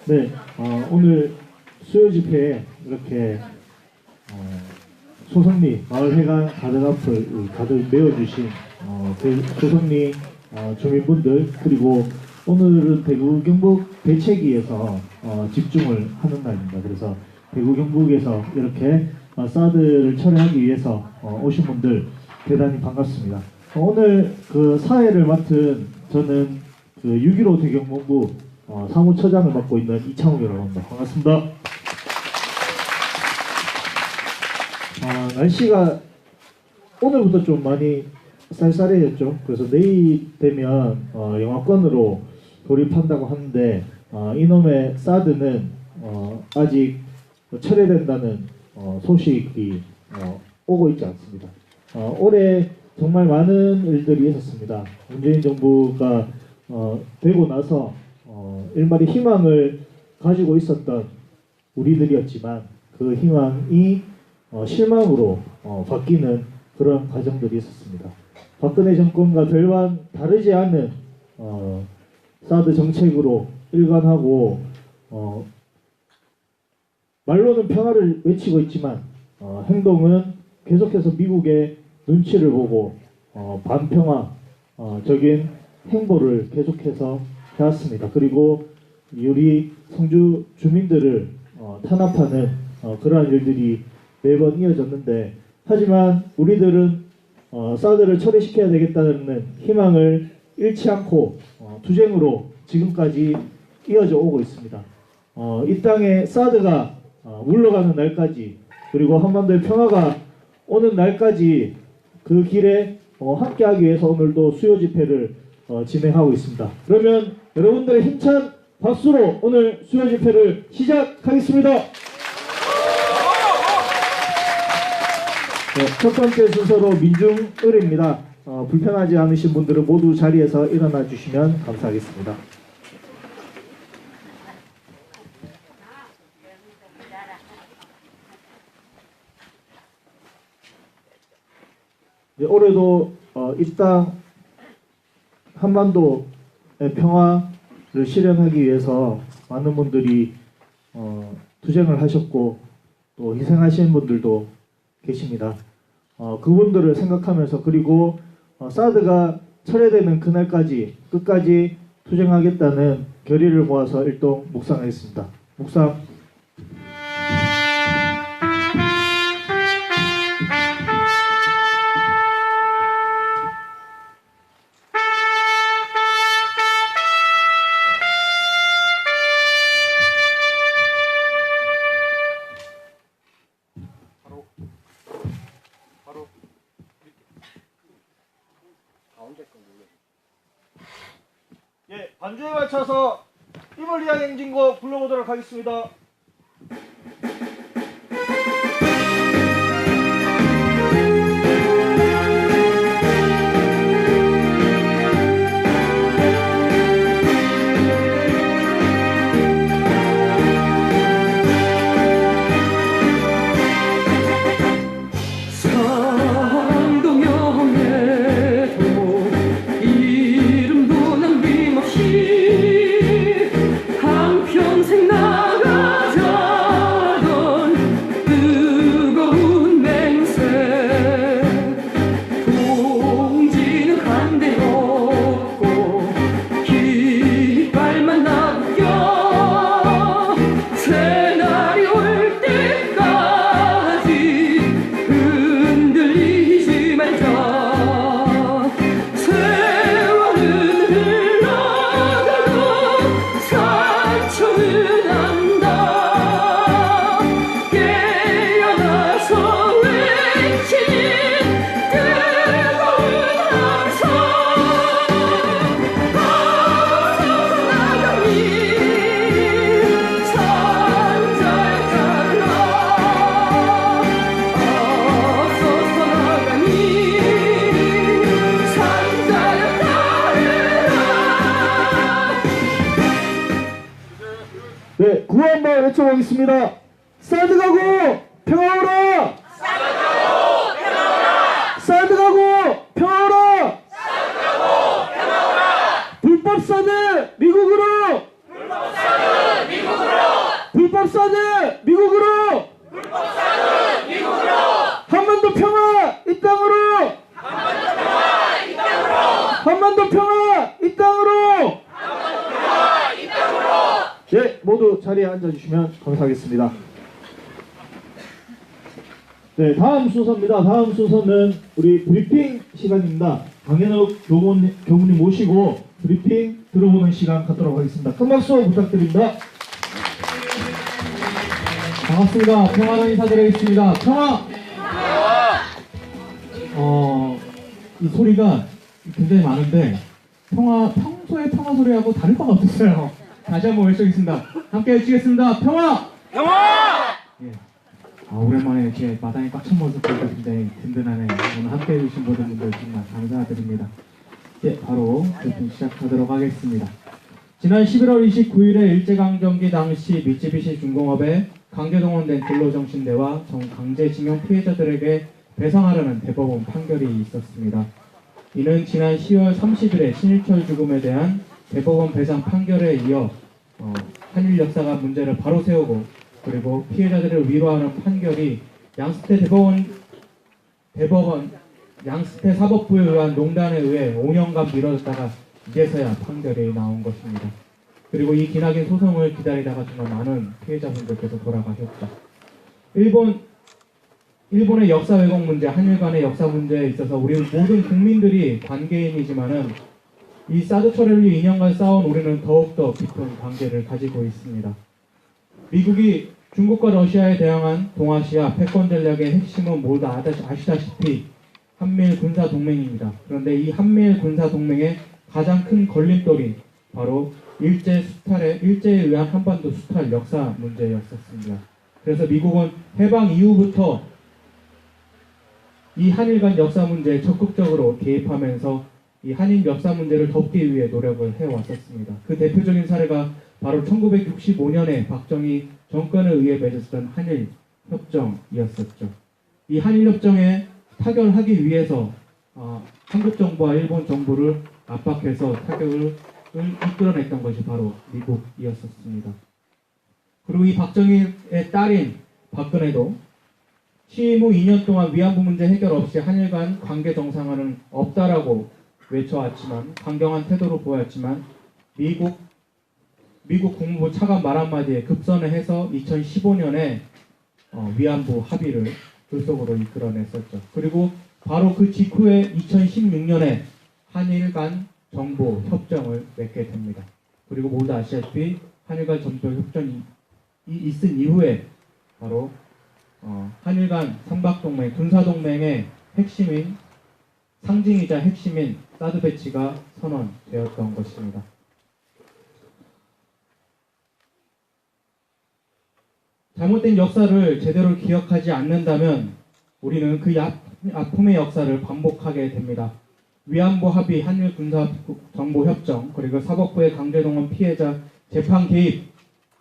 네, 오늘 수요 집회에 이렇게 소성리 마을회관 가득 앞을 가득 메워주신 소성리 주민분들, 그리고 오늘은 대구 경북 대책위에서 집중을 하는 날입니다. 그래서 대구 경북에서 이렇게 사드를 철회하기 위해서 오신 분들 대단히 반갑습니다. 오늘 그 사회를 맡은 저는 그 6.15 대경본부 사무처장을 맡고 있는 이창욱이라고 합니다. 반갑습니다. 날씨가 오늘부터 좀 많이 쌀쌀해졌죠. 그래서 내일 되면 영하권으로 돌입한다고 하는데 이놈의 사드는 아직 철회된다는 소식이 오고 있지 않습니다. 올해 정말 많은 일들이 있었습니다. 문재인 정부가 되고 나서 일말의 희망을 가지고 있었던 우리들이었지만 그 희망이 실망으로 바뀌는 그런 과정들이 있었습니다. 박근혜 정권과 별반 다르지 않은 사드 정책으로 일관하고 말로는 평화를 외치고 있지만 행동은 계속해서 미국의 눈치를 보고 반평화적인 행보를 계속해서 해왔습니다. 그리고 우리 성주 주민들을 탄압하는 그러한 일들이 매번 이어졌는데, 하지만 우리들은 사드를 철회시켜야 되겠다는 희망을 잃지 않고 투쟁으로 지금까지 이어져 오고 있습니다. 이 땅에 사드가 물러가는 날까지, 그리고 한반도의 평화가 오는 날까지 그 길에 함께하기 위해서 오늘도 수요 집회를 진행하고 있습니다. 그러면 여러분들의 힘찬 박수로 오늘 수요 집회를 시작하겠습니다. 첫 번째 순서로 민중의례입니다. 불편하지 않으신 분들은 모두 자리에서 일어나 주시면 감사하겠습니다. 올해도 이 땅 한반도의 평화를 실현하기 위해서 많은 분들이 투쟁을 하셨고 또 희생하시는 분들도 계십니다. 그분들을 생각하면서, 그리고 사드가 철회되는 그날까지 끝까지 투쟁하겠다는 결의를 모아서 일동 묵상하겠습니다. 묵상. 예, 반주에 맞춰서 힘을 위한 행진곡 불러보도록 하겠습니다. 네, 구호 한번 외쳐보겠습니다. 사드 가고 평화오라! 사드 가고 평화오라! 사드 가고 평화오라! 사드 가고 평화오라! 불법 사드 미국으로! 불법 사드 미국으로! 자리에 앉아주시면 감사하겠습니다. 네, 다음 순서입니다. 다음 순서는 우리 브리핑 시간입니다. 강현욱 교무님 모시고 브리핑 들어보는 시간 갖도록 하겠습니다. 큰 박수 부탁드립니다. 반갑습니다. 평화로 인사드리겠습니다. 평화! 이 소리가 굉장히 많은데 평소의 평화 소리하고 다를 바가 없었어요. 다시 한번 외쳐보겠습니다. 함께 외치겠습니다. 평화! 평화! 예. 오랜만에 제 마당에 꽉 찬 모습 보니까 굉장히 든든하네요. 오늘 함께 해주신 모든 분들 정말 감사드립니다. 예, 바로 브리핑 시작하도록 하겠습니다. 지난 11월 29일에 일제강점기 당시 미쯔비시 중공업의 강제동원된 근로정신대와 강제징용 피해자들에게 배상하라는 대법원 판결이 있었습니다. 이는 지난 10월 30일에 신일철 죽음에 대한 대법원 배상 판결에 이어 한일 역사가 문제를 바로 세우고 그리고 피해자들을 위로하는 판결이 양스태 사법부에 의한 농단에 의해 5년간 미뤄졌다가 이제서야 판결이 나온 것입니다. 그리고 이 기나긴 소송을 기다리다가 정말 많은 피해자분들께서 돌아가셨죠. 일본의 역사 왜곡 문제, 한일 간의 역사 문제에 있어서 우리 모든 국민들이 관계인이지만은 이 사드 철회를 위해 2년간 싸운 우리는 더욱더 깊은 관계를 가지고 있습니다. 미국이 중국과 러시아에 대항한 동아시아 패권 전략의 핵심은 모두 아시다시피 한미일 군사 동맹입니다. 그런데 이 한미일 군사 동맹의 가장 큰 걸림돌이 바로 일제에 의한 한반도 수탈 역사 문제였었습니다. 그래서 미국은 해방 이후부터 이 한일 간 역사 문제에 적극적으로 개입하면서 이 한일 역사 문제를 덮기 위해 노력을 해왔었습니다. 그 대표적인 사례가 바로 1965년에 박정희 정권에 의해 맺었던 한일 협정이었었죠. 이 한일 협정에 타결하기 위해서 한국 정부와 일본 정부를 압박해서 타결을 이끌어냈던 것이 바로 미국이었었습니다. 그리고 이 박정희의 딸인 박근혜도 취임 후 2년 동안 위안부 문제 해결 없이 한일 간 관계 정상화는 없다라고 외쳐왔지만 강경한 태도로 보였지만 미국 국무부 차관 말 한마디에 급선을 해서 2015년에 위안부 합의를 불속으로 이끌어냈었죠. 그리고 바로 그 직후에 2016년에 한일 간 정보 협정을 맺게 됩니다. 그리고 모두 아시다시피 한일 간 정보 협정이 있은 이후에 바로 한일 간 삼박동맹, 군사동맹의 핵심인 상징이자 핵심인 사드 배치가 선언되었던 것입니다. 잘못된 역사를 제대로 기억하지 않는다면 우리는 그 아픔의 역사를 반복하게 됩니다. 위안부 합의, 한일 군사 정보 협정, 그리고 사법부의 강제동원 피해자 재판 개입,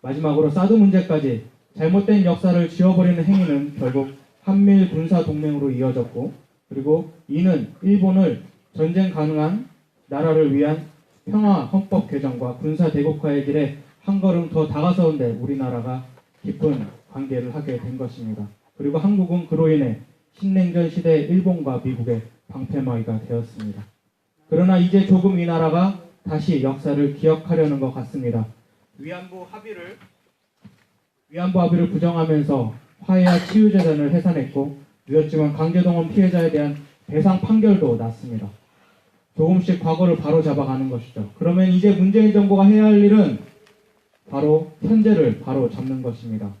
마지막으로 사드 문제까지 잘못된 역사를 지워버리는 행위는 결국 한미일 군사 동맹으로 이어졌고, 그리고 이는 일본을 전쟁 가능한 나라를 위한 평화 헌법 개정과 군사 대국화의 길에 한 걸음 더 다가서는데 우리나라가 깊은 관계를 하게 된 것입니다. 그리고 한국은 그로 인해 신냉전 시대 일본과 미국의 방패막이가 되었습니다. 그러나 이제 조금 이 나라가 다시 역사를 기억하려는 것 같습니다. 위안부 합의를 부정하면서 화해와 치유재단을 해산했고, 늦었지만 강제동원 피해자에 대한 배상 판결도 났습니다. 조금씩 과거를 바로잡아가는 것이죠. 그러면 이제 문재인 정부가 해야 할 일은 바로 현재를 바로 잡는 것입니다.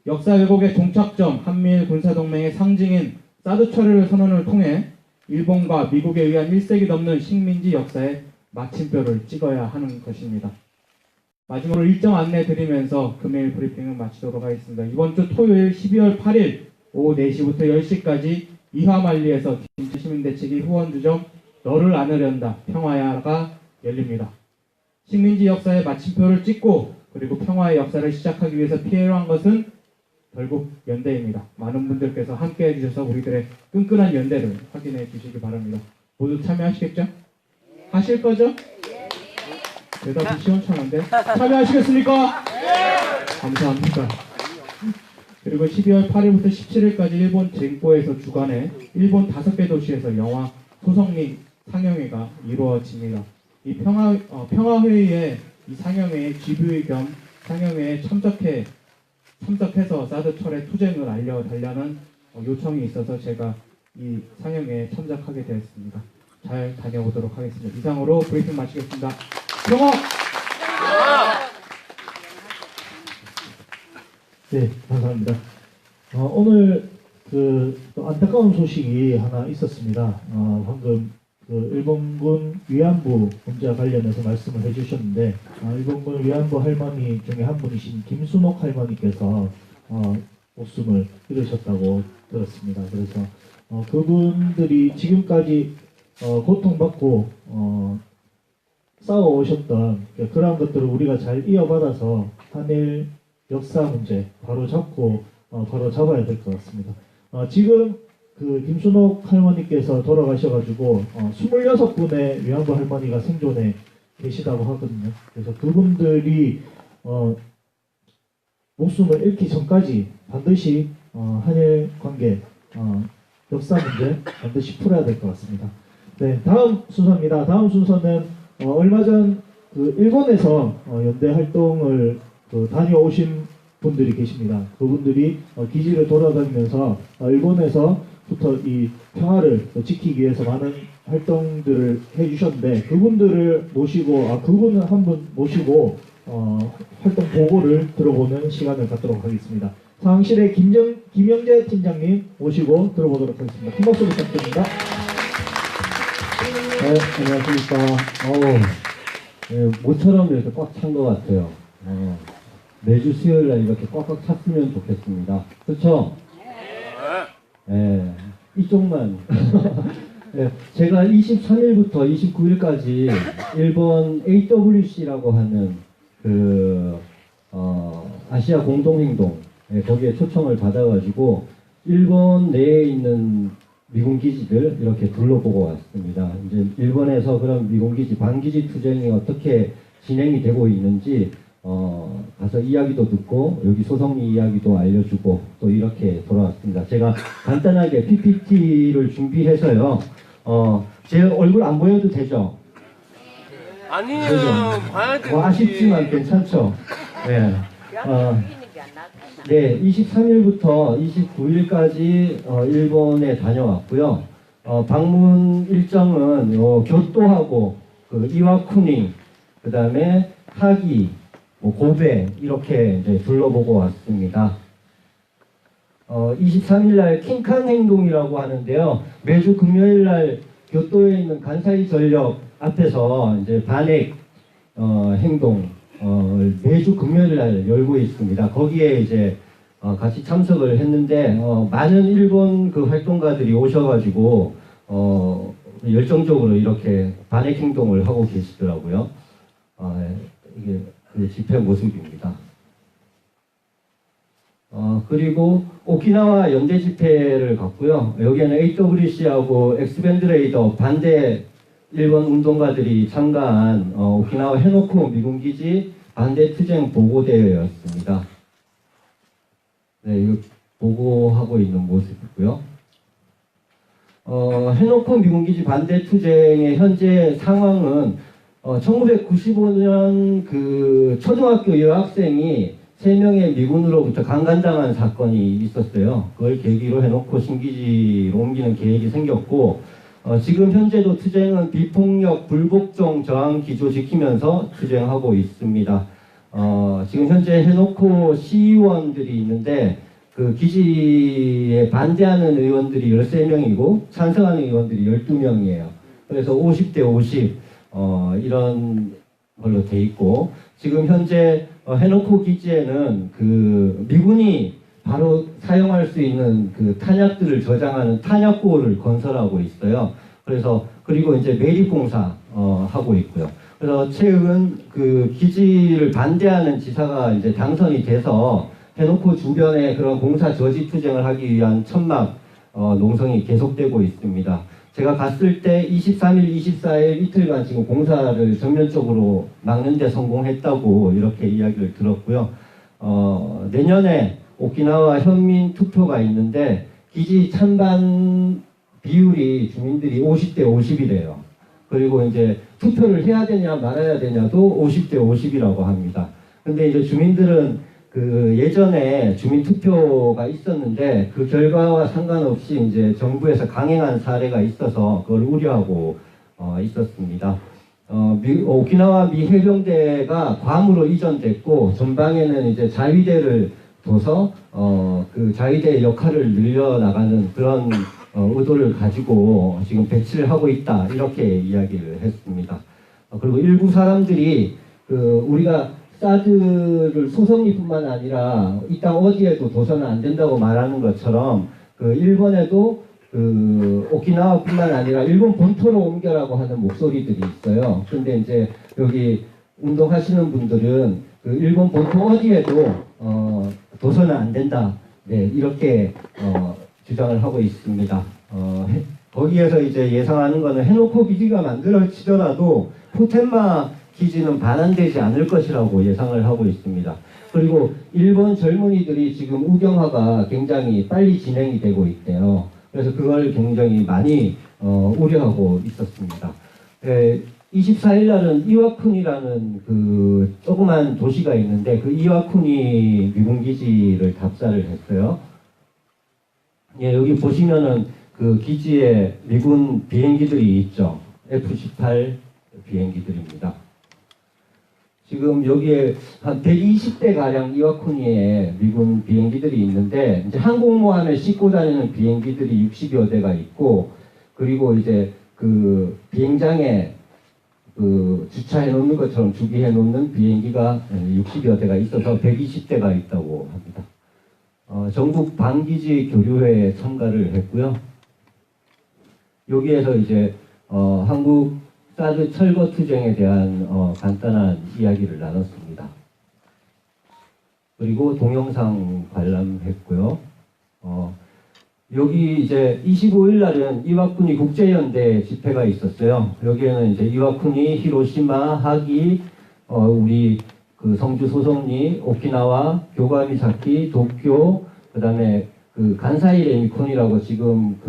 역사 왜곡의 종착점, 한미일 군사동맹의 상징인 사드 철회를 선언을 통해 일본과 미국에 의한 1세기 넘는 식민지 역사에 마침표를 찍어야 하는 것입니다. 마지막으로 일정 안내 드리면서 금요일 브리핑을 마치도록 하겠습니다. 이번 주 토요일 12월 8일 오후 4시부터 10시까지 이화만리에서 김치시민대책위 후원주점 너를 안으련다 평화야가 열립니다. 식민지 역사의 마침표를 찍고 그리고 평화의 역사를 시작하기 위해서 필요한 것은 결국 연대입니다. 많은 분들께서 함께 해주셔서 우리들의 끈끈한 연대를 확인해 주시기 바랍니다. 모두 참여하시겠죠? 하실 거죠? 대답이 시원찮은데 참여하시겠습니까? 감사합니다. 그리고 12월 8일부터 17일까지 일본 젠코에서 주간에 일본 5개 도시에서 영화 소성리 상영회가 이루어집니다. 이 평화회의의 이 상영회의 GV 겸 상영회에 참석해서 사드 철의 투쟁을 알려달라는 요청이 있어서 제가 이 상영회에 참석하게 되었습니다. 잘 다녀오도록 하겠습니다. 이상으로 브리핑 마치겠습니다. 평화! 네, 감사합니다. 오늘 또 안타까운 소식이 하나 있었습니다. 방금 일본군 위안부 문제와 관련해서 말씀을 해주셨는데, 일본군 위안부 할머니 중에 한 분이신 김순옥 할머니께서 목숨을 잃으셨다고 들었습니다. 그래서 그분들이 지금까지 고통받고 싸워오셨던 그러한 것들을 우리가 잘 이어받아서 한일 역사 문제 바로 잡고 바로 잡아야 될 것 같습니다. 지금 김순옥 할머니께서 돌아가셔가지고 26분의 위안부 할머니가 생존에 계시다고 하거든요. 그래서 그분들이 목숨을 잃기 전까지 반드시 한일 관계 역사 문제 반드시 풀어야 될 것 같습니다. 네, 다음 순서입니다. 다음 순서는 얼마 전 일본에서 연대 활동을 다녀오신 분들이 계십니다. 그분들이 기지를 돌아다니면서 일본에서부터 이 평화를 지키기 위해서 많은 활동들을 해주셨는데, 그분들을 모시고 그분은 한 분 모시고 활동 보고를 들어보는 시간을 갖도록 하겠습니다. 상황실의 김영재 팀장님 모시고 들어보도록 하겠습니다. 큰 박수 부탁드립니다. 네, 안녕하십니까. 모처럼 이렇게 꽉 찬 것 같아요. 매주 수요일 날 이렇게 꽉꽉 찼으면 좋겠습니다. 그렇죠? 네. 이쪽만. 네, 제가 23일부터 29일까지 일본 AWC라고 하는 아시아 공동행동, 거기에 초청을 받아가지고 일본 내에 있는 미군 기지들 이렇게 둘러보고 왔습니다. 이제 일본에서 그런 미군 기지, 반기지 투쟁이 어떻게 진행이 되고 있는지 가서 이야기도 듣고 여기 소성리 이야기도 알려주고 또 이렇게 돌아왔습니다. 제가 간단하게 PPT를 준비해서요. 제 얼굴 안 보여도 되죠? 아니요, 그죠? 봐야 돼. 아쉽지만 괜찮죠? 네. 네, 23일부터 29일까지 일본에 다녀왔고요. 방문 일정은 교토하고 이와쿠니, 그 다음에 하기, 고베 이렇게 이제 둘러보고 왔습니다. 23일날 킹칸 행동이라고 하는데요. 매주 금요일날 교토에 있는 간사이 전력 앞에서 이제 반핵 행동 매주 금요일날 열고 있습니다. 거기에 이제 같이 참석을 했는데 많은 일본 활동가들이 오셔가지고 열정적으로 이렇게 반핵 행동을 하고 계시더라고요. 이게 그 집회 모습입니다. 그리고 오키나와 연대 집회를 갔고요. 여기에는 AWC하고 엑스밴드레이더 반대 일본 운동가들이 참가한 오키나와 해노쿠 미군기지 반대 투쟁 보고대회였습니다. 네, 이거 보고하고 있는 모습이고요. 해노쿠 미군기지 반대 투쟁의 현재 상황은 1995년 초등학교 여학생이 3명의 미군으로부터 강간당한 사건이 있었어요. 그걸 계기로 해놓고 신기지로 옮기는 계획이 생겼고, 지금 현재도 투쟁은 비폭력 불복종 저항 기조 지키면서 투쟁하고 있습니다. 지금 현재 해놓고 시의원들이 있는데 그 기지에 반대하는 의원들이 13명이고 찬성하는 의원들이 12명이에요. 그래서 50대 50 이런 걸로 돼 있고, 지금 현재 해놓고 기지에는 미군이 바로 사용할 수 있는 탄약들을 저장하는 탄약고를 건설하고 있어요. 그래서 그리고 이제 매립공사 하고 있고요. 그래서 최근 기지를 반대하는 지사가 이제 당선이 돼서 해놓고 주변에 그런 공사 저지 투쟁을 하기 위한 천막 농성이 계속되고 있습니다. 제가 갔을 때 23일, 24일 이틀간 지금 공사를 전면적으로 막는 데 성공했다고 이렇게 이야기를 들었고요. 내년에 오키나와 현민 투표가 있는데 기지 찬반 비율이 주민들이 50대 50이래요. 그리고 이제 투표를 해야 되냐 말아야 되냐도 50대 50이라고 합니다. 근데 이제 주민들은 그 예전에 주민 투표가 있었는데 그 결과와 상관없이 이제 정부에서 강행한 사례가 있어서 그걸 우려하고 있었습니다. 오키나와 미 해병대가 괌으로 이전됐고 전방에는 이제 자위대를 둬서 그 자위대의 역할을 늘려나가는 그런 의도를 가지고 지금 배치를 하고 있다 이렇게 이야기를 했습니다. 그리고 일부 사람들이 그 우리가 사드를 소송리뿐만 아니라 이 땅 어디에도 둬서는 안 된다고 말하는 것처럼 그 일본에도 그 오키나와뿐만 아니라 일본 본토로 옮겨라고 하는 목소리들이 있어요. 근데 이제 여기 운동하시는 분들은 그 일본 본토 어디에도 둬서는 안 된다. 네, 이렇게 주장을 하고 있습니다. 거기에서 이제 예상하는 거는 해놓고 기지가 만들어지더라도 푸텐마 기지는 반환되지 않을 것이라고 예상을 하고 있습니다. 그리고 일본 젊은이들이 지금 우경화가 굉장히 빨리 진행이 되고 있대요. 그래서 그걸 굉장히 많이 우려하고 있었습니다. 24일 날은 이와쿠니라는 그 조그만 도시가 있는데 그 이와쿠니 미군기지를 답사를 했어요. 예, 여기 보시면은 그 기지에 미군 비행기들이 있죠. F-18 비행기들입니다. 지금 여기에 한 120대 가량 이와쿠니에 미군 비행기들이 있는데 이제 항공모함에 싣고 다니는 비행기들이 60여 대가 있고 그리고 이제 그 비행장에 그 주차해 놓는 것처럼 주기해 놓는 비행기가 60여 대가 있어서 120대가 있다고 합니다. 전국 반기지 교류회에 참가를 했고요. 여기에서 이제 한국 사드 철거 투쟁에 대한 간단한 이야기를 나눴습니다. 그리고 동영상 관람했고요. 여기 이제 25일 날은 이와쿠니 국제연대 집회가 있었어요. 여기에는 이제 이와쿠니, 히로시마, 하기, 우리 그 성주 소송리, 오키나와, 교가미사키, 도쿄, 그다음에 그 간사이 레미콘이라고 지금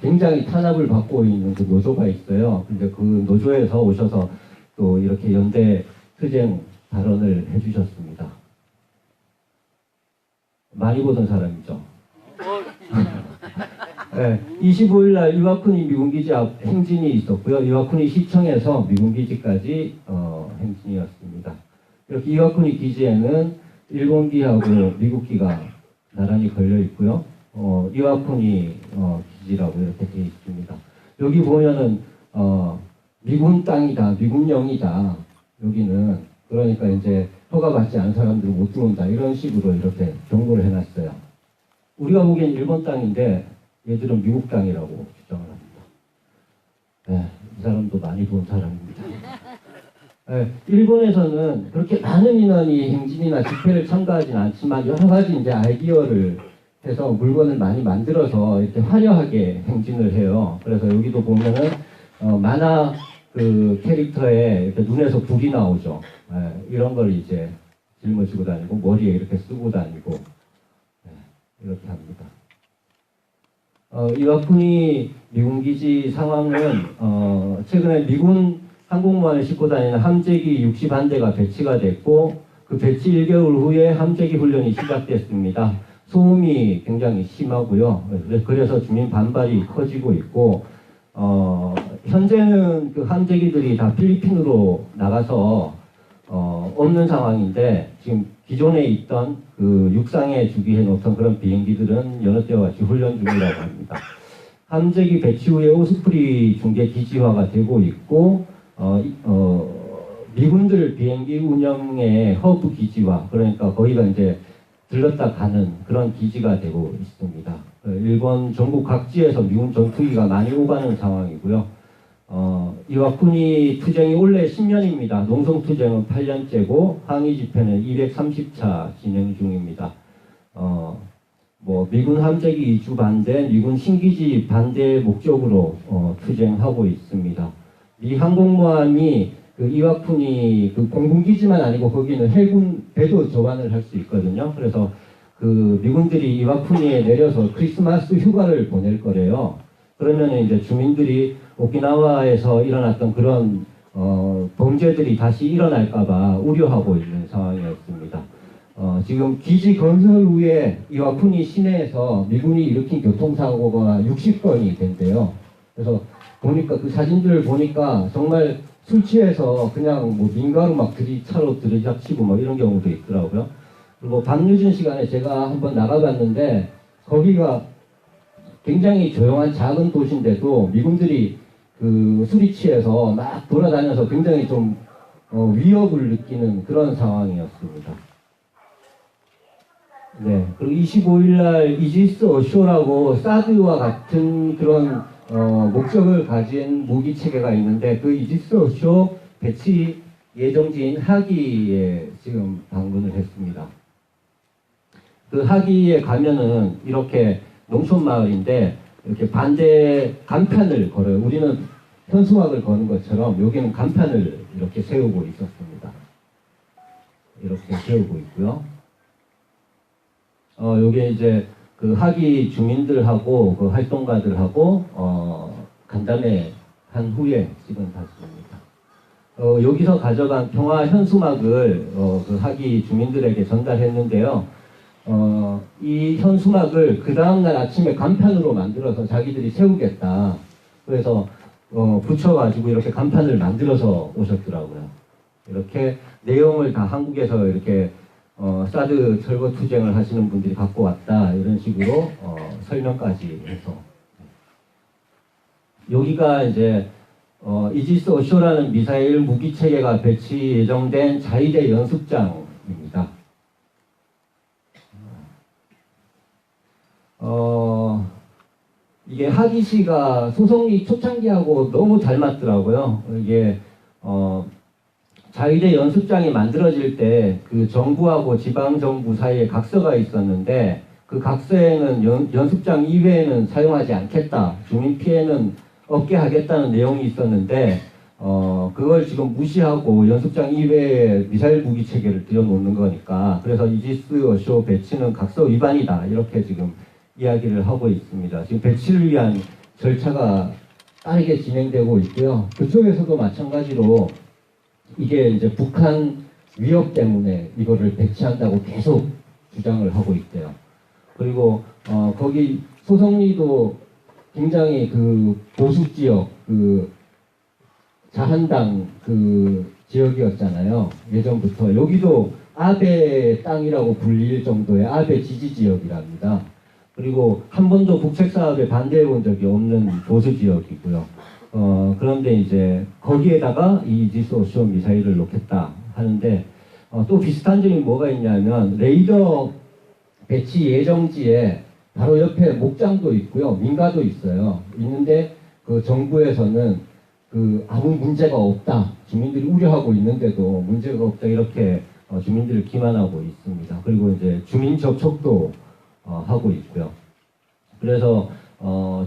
굉장히 탄압을 받고 있는 그 노조가 있어요. 근데 그 노조에서 오셔서 또 이렇게 연대 투쟁 발언을 해주셨습니다. 많이 보던 사람이죠. 네, 25일 날 이와쿠니 미군기지 앞 행진이 있었고요. 이와쿠니 시청에서 미군기지까지 행진이었습니다. 이렇게 이와쿠니 기지에는 일본기하고 미국기가 나란히 걸려 있고요. 이와쿠니 기지라고 이렇게 되어 있습니다. 여기 보면은 미군 땅이다, 미군령이다. 여기는 그러니까 이제 허가받지 않은 사람들은 못 들어온다. 이런 식으로 이렇게 경고를 해놨어요. 우리가 보기엔 일본 땅인데 얘들은 미국 땅이라고 주장을 합니다. 네, 이 사람도 많이 본 사람입니다. 네, 일본에서는 그렇게 많은 인원이 행진이나 집회를 참가하진 않지만 여러 가지 이제 아이디어를 해서 물건을 많이 만들어서 이렇게 화려하게 행진을 해요. 그래서 여기도 보면은 만화 그 캐릭터에 이렇게 눈에서 불이 나오죠. 이런 걸 이제 짊어지고 다니고 머리에 이렇게 쓰고 다니고 이렇게 합니다. 이와쿠니 미군기지 상황은 최근에 미군 항공모함을 싣고 다니는 함재기 61대가 배치가 됐고 그 배치 1개월 후에 함재기 훈련이 시작됐습니다. 소음이 굉장히 심하고요. 그래서 주민 반발이 커지고 있고 현재는 그 함재기들이 다 필리핀으로 나가서 없는 상황인데 지금 기존에 있던 그 육상에 주기해 놓던 그런 비행기들은 여느 때와 같이 훈련 중이라고 합니다. 함재기 배치 후에 오스프리 중계 기지화가 되고 있고 미군들 비행기 운영의 허브 기지화, 그러니까 거기가 이제 들렀다 가는 그런 기지가 되고 있습니다. 일본 전국 각지에서 미군 전투기가 많이 오가는 상황이고요. 이와쿠니 투쟁이 원래 10년입니다. 농성투쟁은 8년째고 항의 집회는 230차 진행 중입니다. 미군 함재기 이주 반대, 미군 신기지 반대 목적으로 투쟁하고 있습니다. 미 항공모함이 그 이와쿠니 그 공군기지만 아니고 거기는 해군 배도 조반을 할 수 있거든요. 그래서 그 미군들이 이와쿠니에 내려서 크리스마스 휴가를 보낼 거래요. 그러면 이제 주민들이 오키나와에서 일어났던 그런 범죄들이 다시 일어날까봐 우려하고 있는 상황이었습니다. 지금 기지 건설 후에 이와쿠니 시내에서 미군이 일으킨 교통사고가 60건이 된대요. 그래서 보니까 그 사진들을 보니까 정말 술 취해서 그냥 뭐 민가로 막 차로 들이닥치고 막 이런 경우도 있더라고요. 그리고 밤늦은 시간에 제가 한번 나가봤는데 거기가 굉장히 조용한 작은 도시인데도 미군들이 그 술이 취해서 막 돌아다녀서 굉장히 좀 위협을 느끼는 그런 상황이었습니다. 네, 그리고 25일날 이지스 어쇼라고 사드와 같은 그런 목적을 가진 무기 체계가 있는데 그 이지스 어쇼 배치 예정지인 하기에 지금 방문을 했습니다. 그 하기에 가면은 이렇게 농촌 마을인데 이렇게 반대 간판을 걸어요. 우리는 현수막을 거는 것처럼 여기는 간판을 이렇게 세우고 있었습니다. 이렇게 세우고 있고요. 요게 이제 그 하기 주민들하고 그 활동가들하고 간담회 한 후에 찍은 사진입니다. 여기서 가져간 평화 현수막을 그 하기 주민들에게 전달했는데요. 이 현수막을 그 다음날 아침에 간판으로 만들어서 자기들이 세우겠다. 그래서 붙여가지고 이렇게 간판을 만들어서 오셨더라고요. 이렇게 내용을 다 한국에서 이렇게 사드 철거 투쟁을 하시는 분들이 갖고 왔다 이런 식으로 설명까지 해서 여기가 이제 이지스 어쇼라는 미사일 무기 체계가 배치 예정된 자위대 연습장입니다. 이게 하기시가 소송리 초창기하고 너무 잘 맞더라고요. 이게 자위대 연습장이 만들어질 때 그 정부하고 지방정부 사이에 각서가 있었는데 그 각서에는 연습장 이외에는 사용하지 않겠다. 주민 피해는 없게 하겠다는 내용이 있었는데 그걸 지금 무시하고 연습장 이외에 미사일 무기 체계를 들여놓는 거니까 그래서 이지스 어쇼 배치는 각서 위반이다. 이렇게 지금 이야기를 하고 있습니다. 지금 배치를 위한 절차가 빠르게 진행되고 있고요. 그쪽에서도 마찬가지로 이게 이제 북한 위협 때문에 이거를 배치한다고 계속 주장을 하고 있대요. 그리고 거기 소성리도 굉장히 그 보수 지역 그 자한당 그 지역이었잖아요. 예전부터 여기도 아베 땅이라고 불릴 정도의 아베 지지 지역이랍니다. 그리고 한 번도 국책 사업에 반대해 본 적이 없는 보수 지역이고요. 그런데 이제 거기에다가 이 이지스 어쇼 미사일을 놓겠다 하는데 또 비슷한 점이 뭐가 있냐면 레이더 배치 예정지에 바로 옆에 목장도 있고요. 민가도 있어요. 있는데 그 정부에서는 그 아무 문제가 없다. 주민들이 우려하고 있는데도 문제가 없다. 이렇게 주민들을 기만하고 있습니다. 그리고 이제 주민 접촉도 하고 있고요. 그래서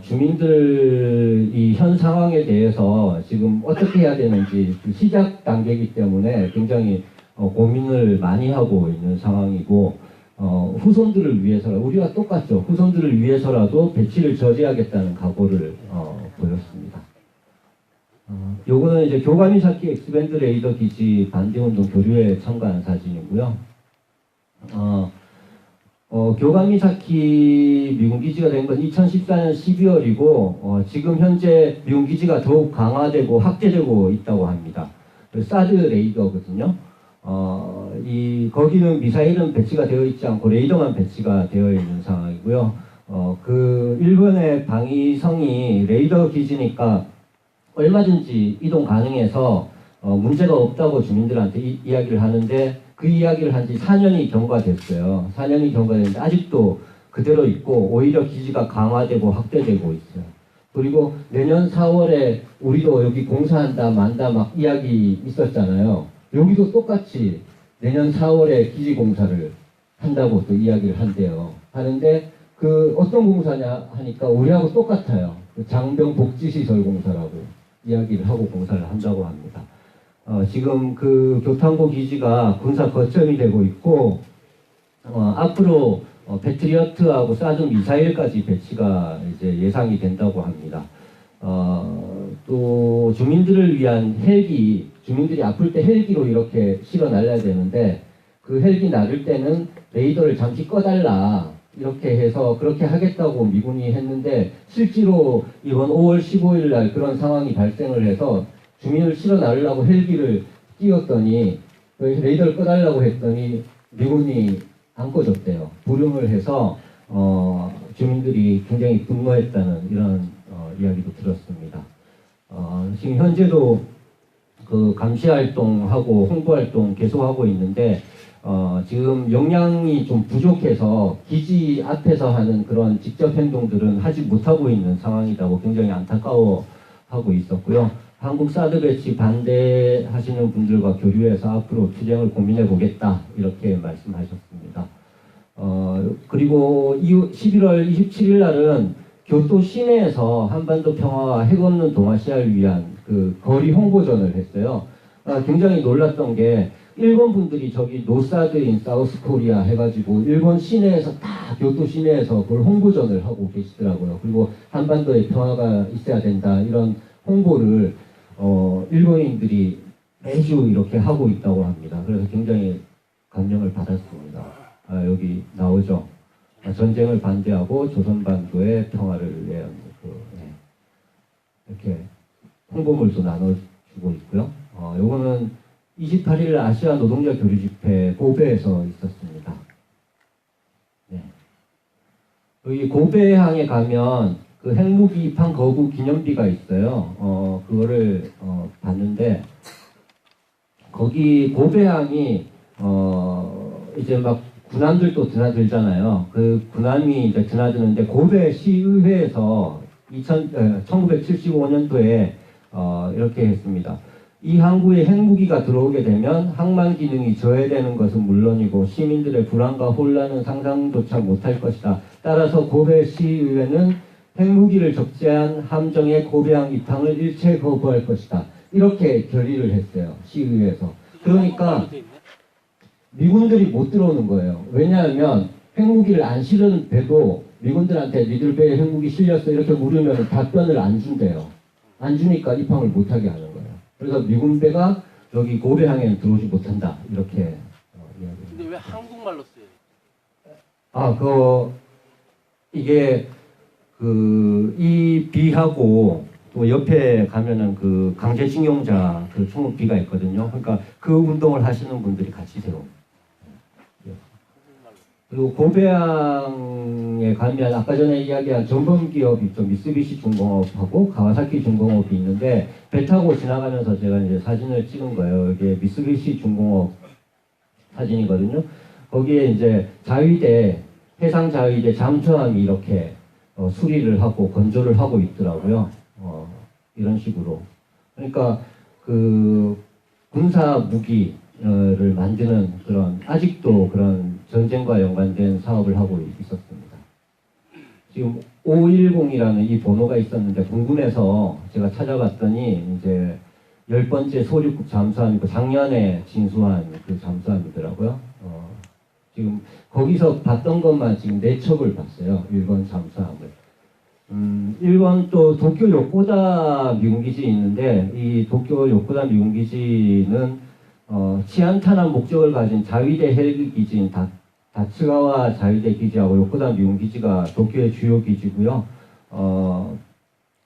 주민들이 현 상황에 대해서 지금 어떻게 해야 되는지 그 시작 단계이기 때문에 굉장히 고민을 많이 하고 있는 상황이고 후손들을 위해서라도 우리와 똑같죠. 후손들을 위해서라도 배치를 저지하겠다는 각오를 보였습니다. 요거는 이제 교과미사키 엑스밴드 레이더 기지 반대운동 교류에 참가한 사진이고요. 교과미사키 미군 기지가 된 건 2014년 12월이고 지금 현재 미군 기지가 더욱 강화되고 확대되고 있다고 합니다. 사드 레이더거든요. 거기는 미사일은 배치가 되어 있지 않고 레이더만 배치가 되어 있는 상황이고요. 그 일본의 방위성이 레이더 기지니까 얼마든지 이동 가능해서 문제가 없다고 주민들한테 이야기를 하는데 그 이야기를 한 지 4년이 경과됐어요. 4년이 경과됐는데 아직도 그대로 있고 오히려 기지가 강화되고 확대되고 있어요. 그리고 내년 4월에 우리도 여기 공사한다 만다 막 이야기 있었잖아요. 여기도 똑같이 내년 4월에 기지 공사를 한다고 또 이야기를 한대요. 하는데 그 어떤 공사냐 하니까 우리하고 똑같아요. 그 장병 복지시설 공사라고 이야기를 하고 공사를 한다고 합니다. 지금 그 교탄고 기지가 군사 거점이 되고 있고 앞으로 패트리어트하고 사드 미사일까지 배치가 이제 예상이 된다고 합니다. 또 주민들을 위한 헬기, 주민들이 아플 때 헬기로 이렇게 실어 날려야 되는데 그 헬기 나를 때는 레이더를 잠시 꺼달라 이렇게 해서 그렇게 하겠다고 미군이 했는데 실제로 이번 5월 15일 날 그런 상황이 발생을 해서 주민을 실어 나르려고 헬기를 띄웠더니 레이더를 꺼달라고 했더니 미군이 안 꺼줬대요. 불응을 해서 주민들이 굉장히 분노했다는 이런 이야기도 들었습니다. 지금 현재도 그 감시 활동하고 홍보 활동 계속하고 있는데 지금 역량이 좀 부족해서 기지 앞에서 하는 그런 직접 행동들은 하지 못하고 있는 상황이라고 굉장히 안타까워하고 있었고요. 한국 사드 배치 반대하시는 분들과 교류해서 앞으로 투쟁을 고민해 보겠다 이렇게 말씀하셨습니다. 그리고 11월 27일 날은 교토 시내에서 한반도 평화와 핵없는 동아시아를 위한 그 거리 홍보전을 했어요. 굉장히 놀랐던 게 일본 분들이 저기 노사드 인 사우스 코리아 해가지고 일본 시내에서 다 교토 시내에서 그걸 홍보전을 하고 계시더라고요. 그리고 한반도에 평화가 있어야 된다 이런 홍보를 일본인들이 매주 이렇게 하고 있다고 합니다. 그래서 굉장히 감명을 받았습니다. 여기 나오죠. 전쟁을 반대하고 조선반도의 평화를 위한 이렇게 홍보물도 나눠주고 있고요. 요거는 28일 아시아 노동자 교류 집회 고베에서 있었습니다. 네. 여기 고베항에 가면 그 핵무기 입항 거부 기념비가 있어요. 그거를 봤는데 거기 고베항이 이제 막 군함들도 드나들잖아요. 그 군함이 이제 드나드는데 고베 시의회에서 1975년도에 이렇게 했습니다. 이 항구에 핵무기가 들어오게 되면 항만 기능이 저해되는 것은 물론이고 시민들의 불안과 혼란은 상상조차 못할 것이다. 따라서 고베 시의회는 핵무기를 적재한 함정의 고베항 입항을 일체 거부할 것이다. 이렇게 결의를 했어요. 시의회에서. 그러니까 미군들이 못 들어오는 거예요. 왜냐하면 핵무기를 안 실은 배도 미군들한테 니들 배에 핵무기 실렸어 이렇게 물으면 답변을 안 준대요. 안 주니까 입항을 못하게 하는 거예요. 그래서 미군 배가 여기 고베항에는 들어오지 못한다 이렇게 이야기합니다. 근데 왜 한국말로 써요? 이게 이 비하고 또 옆에 가면은 그 강제징용자 그 총비가 있거든요. 그러니까 그 운동을 하시는 분들이 같이 세웁니다. 그리고 고베항에 가면 아까 전에 이야기한 전범기업 있죠. 미쓰비시 중공업하고 가와사키 중공업이 있는데 배 타고 지나가면서 제가 이제 사진을 찍은 거예요. 이게 미쓰비시 중공업 사진이거든요. 거기에 이제 자위대, 해상자위대 잠수함이 이렇게 수리를 하고 건조를 하고 있더라고요. 이런 식으로. 그러니까 그 군사 무기를 만드는 그런 아직도 그런 전쟁과 연관된 사업을 하고 있었습니다. 지금 510이라는 이 번호가 있었는데 궁금해서 제가 찾아봤더니 이제 10번째 소류급 잠수함이고 작년에 진수한 그 잠수함이더라고요. 지금 거기서 봤던 것만 지금 4척을 봤어요. 일본 잠수함을. 일본 또 도쿄 요코다 미군기지 있는데 이 도쿄 요코다 미군기지는 치안 탄압 목적을 가진 자위대 헬기 기지인 다츠가와 자위대 기지하고 요코다 미군기지가 도쿄의 주요 기지고요.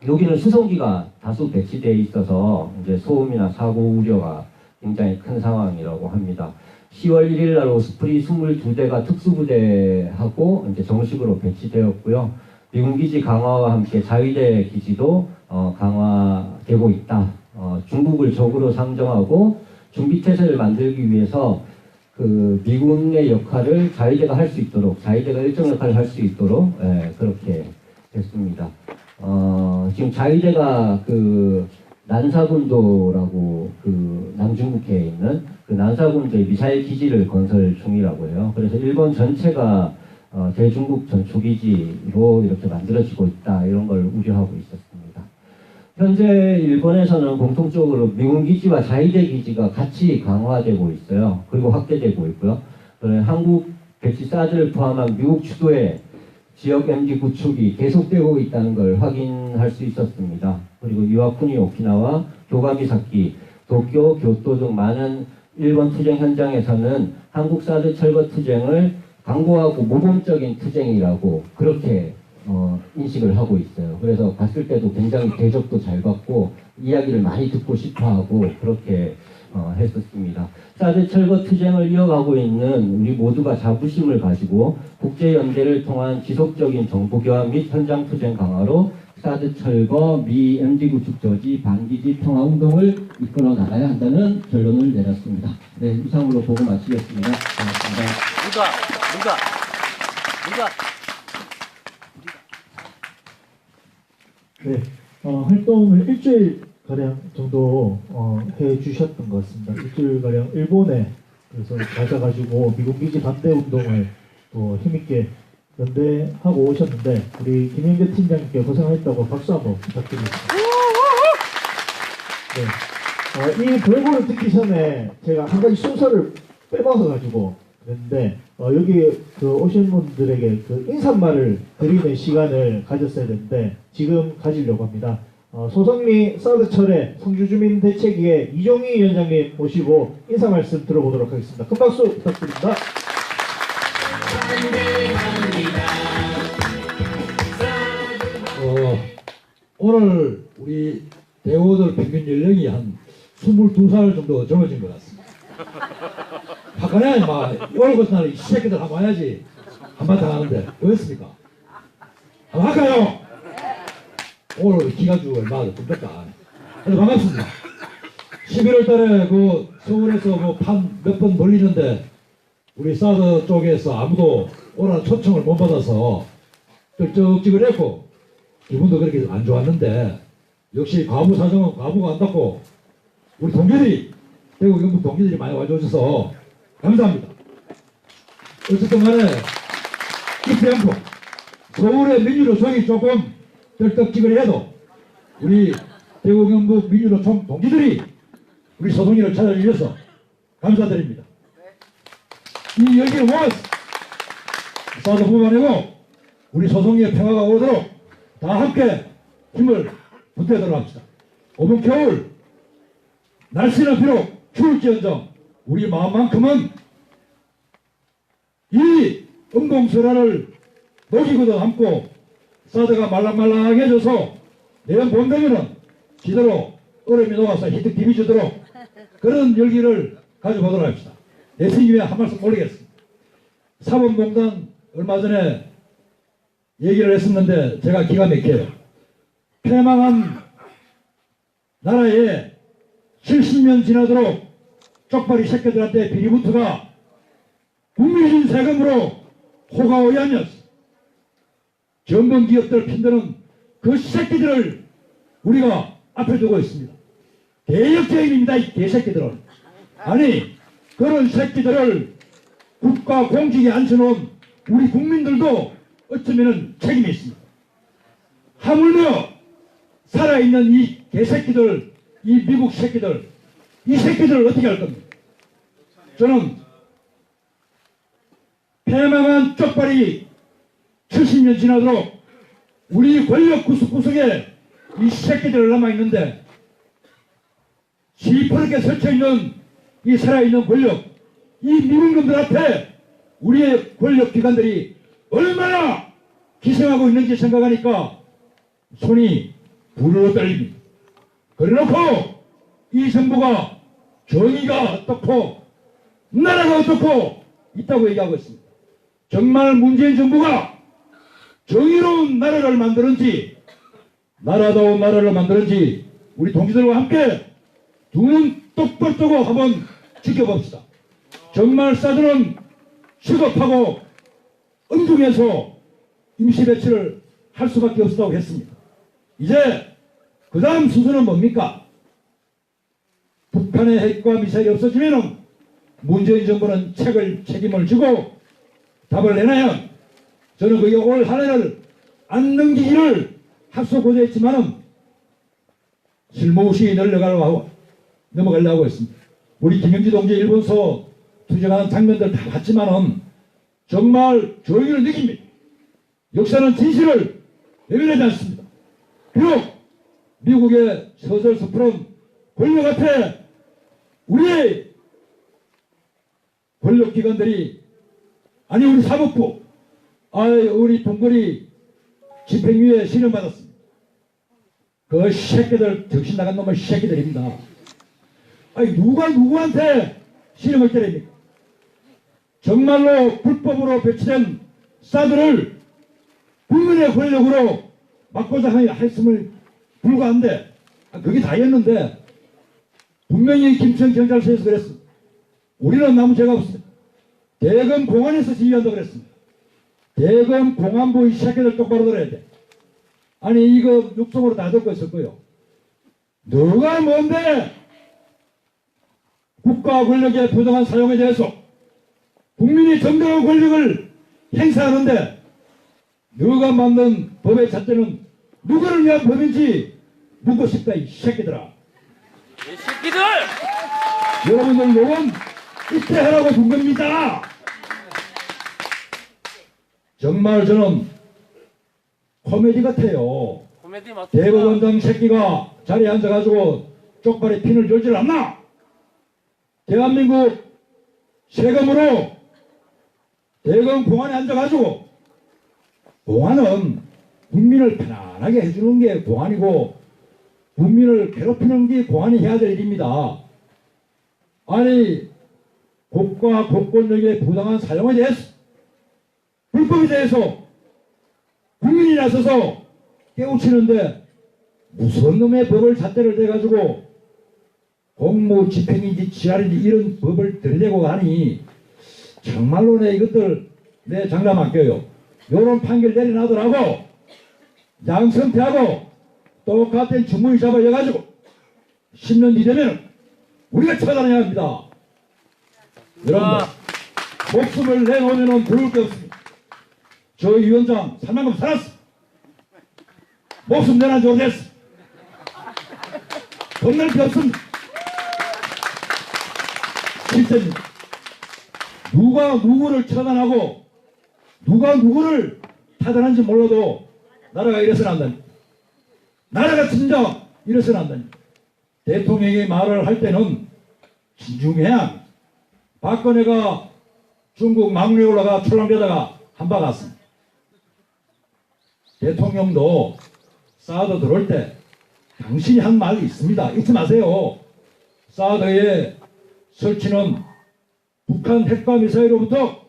여기는 수송기가 다수 배치되어 있어서 이제 소음이나 사고 우려가 굉장히 큰 상황이라고 합니다. 10월 1일 날 오스프리 22대가 특수부대하고 이제 정식으로 배치되었고요. 미군기지 강화와 함께 자위대 기지도 강화되고 있다. 중국을 적으로 상정하고 준비태세를 만들기 위해서 그 미군의 역할을 자위대가 할 수 있도록, 자위대가 일정 역할을 할 수 있도록 그렇게 됐습니다. 지금 자위대가 그 난사군도라고 그 남중국해에 있는 그 난사군도의 미사일 기지를 건설 중이라고 해요. 그래서 일본 전체가 대중국 전초기지로 이렇게 만들어지고 있다 이런 걸 우려하고 있었습니다. 현재 일본에서는 공통적으로 미군 기지와 자위대 기지가 같이 강화되고 있어요. 그리고 확대되고 있고요. 한국 배치 사드를 포함한 미국 주도의 지역 MD 구축이 계속되고 있다는 걸 확인할 수 있었습니다. 그리고 이와쿠니 오키나와 교가미사키, 도쿄, 교토 등 많은 일본 투쟁 현장에서는 한국 사드 철거 투쟁을 강고하고 모범적인 투쟁이라고 그렇게 인식을 하고 있어요. 그래서 봤을 때도 굉장히 대접도 잘 받고 이야기를 많이 듣고 싶어하고 그렇게 했었습니다. 사드 철거 투쟁을 이어가고 있는 우리 모두가 자부심을 가지고 국제연대를 통한 지속적인 정보 교환 및 현장 투쟁 강화로 사드 철거 미 MD 구축 저지 반기지 평화 운동을 이끌어 나가야 한다는 결론을 내렸습니다. 네, 이상으로 보고 마치겠습니다. 고맙습니다. 네, 활동을 일주일 가량 정도 해 주셨던 것 같습니다. 일주일 가량 일본에 그래서 가셔가지고 미국 기지 반대 운동을 또 힘있게 연대하고 오셨는데 우리 김영재 팀장님께 고생하셨다고 박수 한번 부탁드리겠습니다. 네, 이 결과를 듣기 전에 제가 한 가지 순서를 빼먹어 가지고 그랬는데 여기 오신 분들에게 그 인사말을 드리는 시간을 가졌어야 되는데 지금 가지려고 합니다. 소성리 사드철의 성주주민 대책위의 이종희 위원장님 모시고 인사 말씀 들어보도록 하겠습니다. 큰 박수 부탁드립니다. 오늘 우리 대우들 평균 연령이 한 22살 정도 젊어진 것 같습니다. 박근혜 막 오늘 같은 날에 이 새끼들 한번 해야지 한번 더 하는데 왜였습니까? 한번 할까요? 오늘 기가주 얼마나 좀 그래서 반갑습니다. 11월 달에 그 서울에서 그 판 몇 번 몰리는데 우리 사드 쪽에서 아무도 오라는 초청을 못 받아서 쩔쩍지근을 했고 기분도 그렇게 안 좋았는데 역시 과부 사정은 과부가 안 닦고 우리 동기들이 대구 경북 동기들이 많이 와주셔서 감사합니다. 어쨌든 간에 잊지 않고 서울의 민주노총이 조금 쩔떡지근해도 우리 대구 경북 민주노총 동기들이 우리 소송이를 찾아주셔서 감사드립니다. 이 열기를 모아서 사드뿐만 아니고 우리 소송이의 평화가 오도록 다 함께 힘을 보태도록 합시다. 오번 겨울 날씨는 비록 추울지언정 우리 마음만큼은 이 음봉설화를 녹이고도 함고 사드가 말랑말랑해져서 내년 봄 되면은 지대로 얼음이 녹아서 히트 비비주도록 그런 열기를 가져보도록 합시다. 내 스님에 한 말씀 올리겠습니다. 사법농단 얼마 전에 얘기를 했었는데 제가 기가 막혀요. 패망한 나라에 70년 지나도록 쪽발이 새끼들한테 비리부트가 국민신 세금으로 호가오이 아니었어. 전범 기업들 핀드는 그 새끼들을 우리가 앞에 두고 있습니다. 개혁죄인입니다. 이 개새끼들은. 아니 그런 새끼들을 국가 공직에 앉혀놓은 우리 국민들도 어쩌면 책임이 있습니다. 하물며 살아있는 이 개새끼들, 이 미국 새끼들, 이 새끼들을 어떻게 할 겁니까? 저는 패망한 쪽발이 70년 지나도록 우리 권력 구석구석에 이 새끼들 남아있는데 시퍼렇게 설쳐있는 이 살아있는 권력, 이 미군놈들 앞에 우리의 권력기관들이 얼마나 기생하고 있는지 생각하니까 손이 불러 떨립니다. 그래놓고 이 정부가 정의가 어떻고 나라가 어떻고 있다고 얘기하고 있습니다. 정말 문재인 정부가 정의로운 나라를 만드는지 나라다운 나라를 만드는지 우리 동지들과 함께 두 눈 똑바로 뜨고 한번 지켜봅시다. 정말 사드는 시급하고 엄중해서 임시 배치를 할 수밖에 없다고 했습니다. 이제 그 다음 순서는 뭡니까? 북한의 핵과 미사일이 없어지면 문재인 정부는 책임을 지고 답을 내놔야 저는 그게 올 한 해를 안 넘기기를 합수고대했지만은 실무시 넘어가려고 했습니다. 우리 김영지 동지 일본서 투쟁하는 장면들 다 봤지만은 정말 정의를 느낍니다. 역사는 진실을 외면하지 않습니다. 비록 미국의 서절 섣부른 권력 앞에 우리의 권력기관들이 아니 우리 사법부 우리 동거리 집행유예 실형받았습니다. 그 새끼들 정신 나간 놈의 새끼들입니다. 아니 누가 누구한테 실형을 때립니까? 정말로 불법으로 배치된 사드를 국민의 권력으로 막고자 했음을 불구한데 그게 다였는데 분명히 김천 경찰서에서 그랬습니다. 우리는 아무 죄가 없습니다. 대검 공안에서 지휘한다고 그랬습니다. 대검 공안부 이 새끼들 똑바로 들어야 돼. 아니 이거 육성으로 다 듣고 있을 거예요. 너가 뭔데 국가 권력의 부당한 사용에 대해서 국민이 정당한 권력을 행사하는데 너가 만든 법의 잣대는 누구를 위한 법인지 묻고 싶다 이 새끼들아. 이 새끼들! 여러분들 요건 입대하라고 준 겁니다. 정말 저는 코미디 같아요. 코미디 맞습니다. 대법원장 새끼가 자리에 앉아가지고 쪽발에 핀을 졸질 않나? 대한민국 세금으로 대검 공안에 앉아가지고 공안은 국민을 편안하게 해주는 게 공안이고 국민을 괴롭히는 게 공안이 해야 될 일입니다. 아니 국가 국권력의 부당한 사용에 대해서 불법에 대해서 국민이 나서서 깨우치는데 무슨 놈의 법을 잣대를 대가지고 공무 집행인지 지랄인지 이런 법을 들이대고 하니 정말로 내 이것들 내 장담 안 껴요. 요런 판결 내려놔더라고 양성태하고 똑같은 주문이 잡아여가지고 10년 뒤되면 우리가 처단해야 합니다. 여러분들 목숨을 내놓으면 부를 게 없습니다. 저 위원장 살만큼 살았어. 목숨 내놔 지 오래됐어. 겁날 게 없습니다. 실제입니다. 누가 누구를 처단하고 누가 누구를 타단한지 몰라도 나라가 이래서는 안 됩니다. 나라가 진짜 이래서는 안 됩니다. 대통령이 말을 할 때는 신중해야 합니다. 박근혜가 중국 망루에 올라가 출렁대다가 한 바 갔습니다. 대통령도 사드 들어올 때 당신이 한 말이 있습니다. 잊지 마세요. 사드의 설치는 북한 핵과 미사일로부터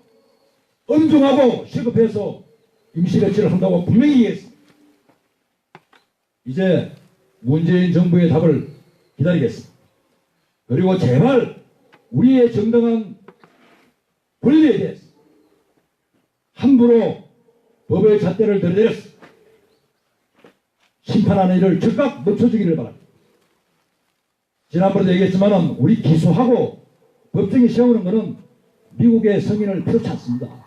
엄중하고 시급해서 임시 배치를 한다고 분명히 얘기했습니다. 이제 문재인 정부의 답을 기다리겠습니다. 그리고 제발 우리의 정당한 권리에 대해서 함부로 법의 잣대를 들이대서 심판하는 일을 즉각 멈춰주기를 바랍니다. 지난번에도 얘기했지만 우리 기소하고 법정에 세우는 것은 미국의 성인을 필요치 않습니다.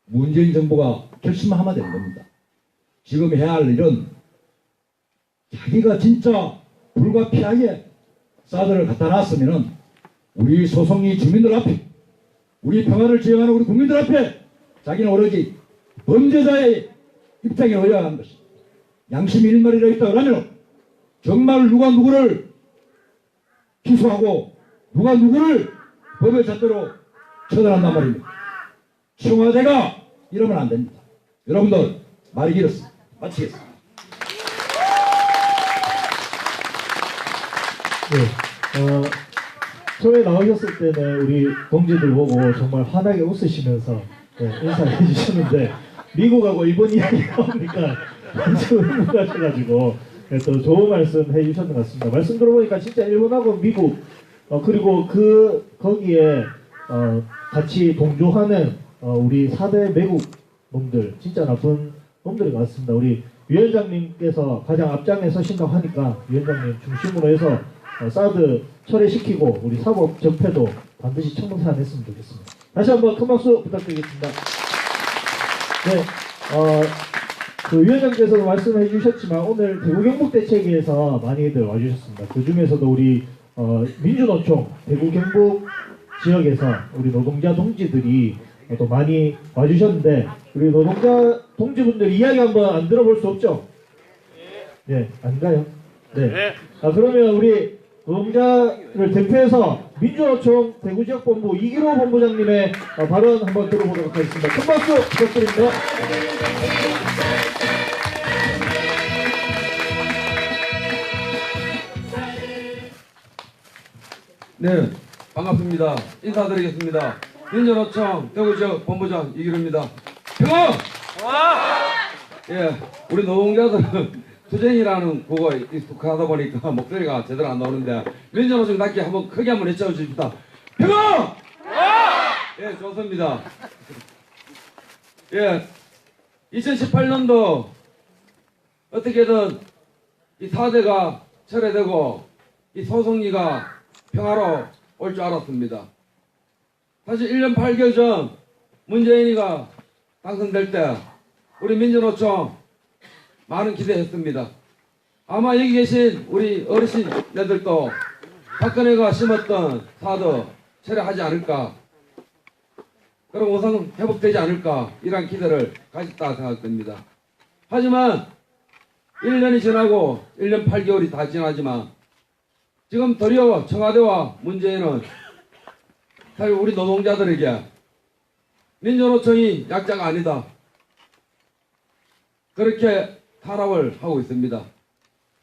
문재인 정부가 결심하면 되는 겁니다. 지금 해야 할 일은 자기가 진짜 불가피하게 사드를 갖다 놨으면은 우리 소송리 주민들 앞에 우리 평화를 지향하는 우리 국민들 앞에 자기는 오로지 범죄자의 입장에 의해야 하는 것입니다. 양심 일말이라 있다 그러면 정말 누가 누구를 기소하고 누가 누구를 법의 잣대로 처단한단 말입니다. 청와대가 이러면 안 됩니다. 여러분들 말이 길었습니다. 마치겠습니다. 네, 처음에 나오셨을 때는 우리 동지들 보고 정말 환하게 웃으시면서 인사를 해주셨는데 미국하고 일본 이야기 나오니까 완전 흥분하셔가지고 또 좋은 말씀 해주셨는 것 같습니다. 말씀 들어보니까 진짜 일본하고 미국 그리고 거기에 같이 동조하는 우리 4대 매국 놈들 진짜 나쁜 놈들인 것 같습니다. 우리 위원장님께서 가장 앞장에 서신다고 하니까 위원장님 중심으로 해서 사드 철회시키고 우리 사법 적폐도 반드시 청산했으면 좋겠습니다. 다시 한번 큰 박수 부탁드리겠습니다. 네, 그 위원장께서도 말씀해 주셨지만 오늘 대구 경북 대책위에서 많이들 와주셨습니다. 그 중에서도 우리 민주노총 대구 경북 지역에서 우리 노동자 동지들이 또 많이 와주셨는데 우리 노동자 동지분들 이야기 한번 안 들어볼 수 없죠? 예, 아닌가요? 네. 그러면 우리 노동자를 대표해서 민주노총 대구지역본부 이기로 본부장님의 발언 한번 들어보도록 하겠습니다. 큰 박수 부탁드립니다. 네, 반갑습니다. 인사드리겠습니다. 민주노총 대구지역 본부장 이기로입니다. 평화! 예, 우리 노동자들은 투쟁이라는 구호가 익숙하다 보니까 목소리가 제대로 안 나오는데 민주노총답게 한번 크게 한번 외쳐주십시다. 평화! 예, 좋습니다. 예, 2018년도 어떻게든 이 4대가 철회되고 이 소송리가 평화로 올 줄 알았습니다. 사실 1년 8개월 전 문재인이가 당선될 때 우리 민주노총 많은 기대했습니다. 아마 여기 계신 우리 어르신네들도 박근혜가 심었던 사드 철회하지 않을까, 그럼 우선 회복되지 않을까 이런 기대를 가졌다 생각됩니다. 하지만 1년이 지나고 1년 8개월이 다 지나지만 지금 도리어 청와대와 문재인은 사실 우리 노동자들에게 민주노총이 약자가 아니다, 그렇게 탄압을 하고 있습니다.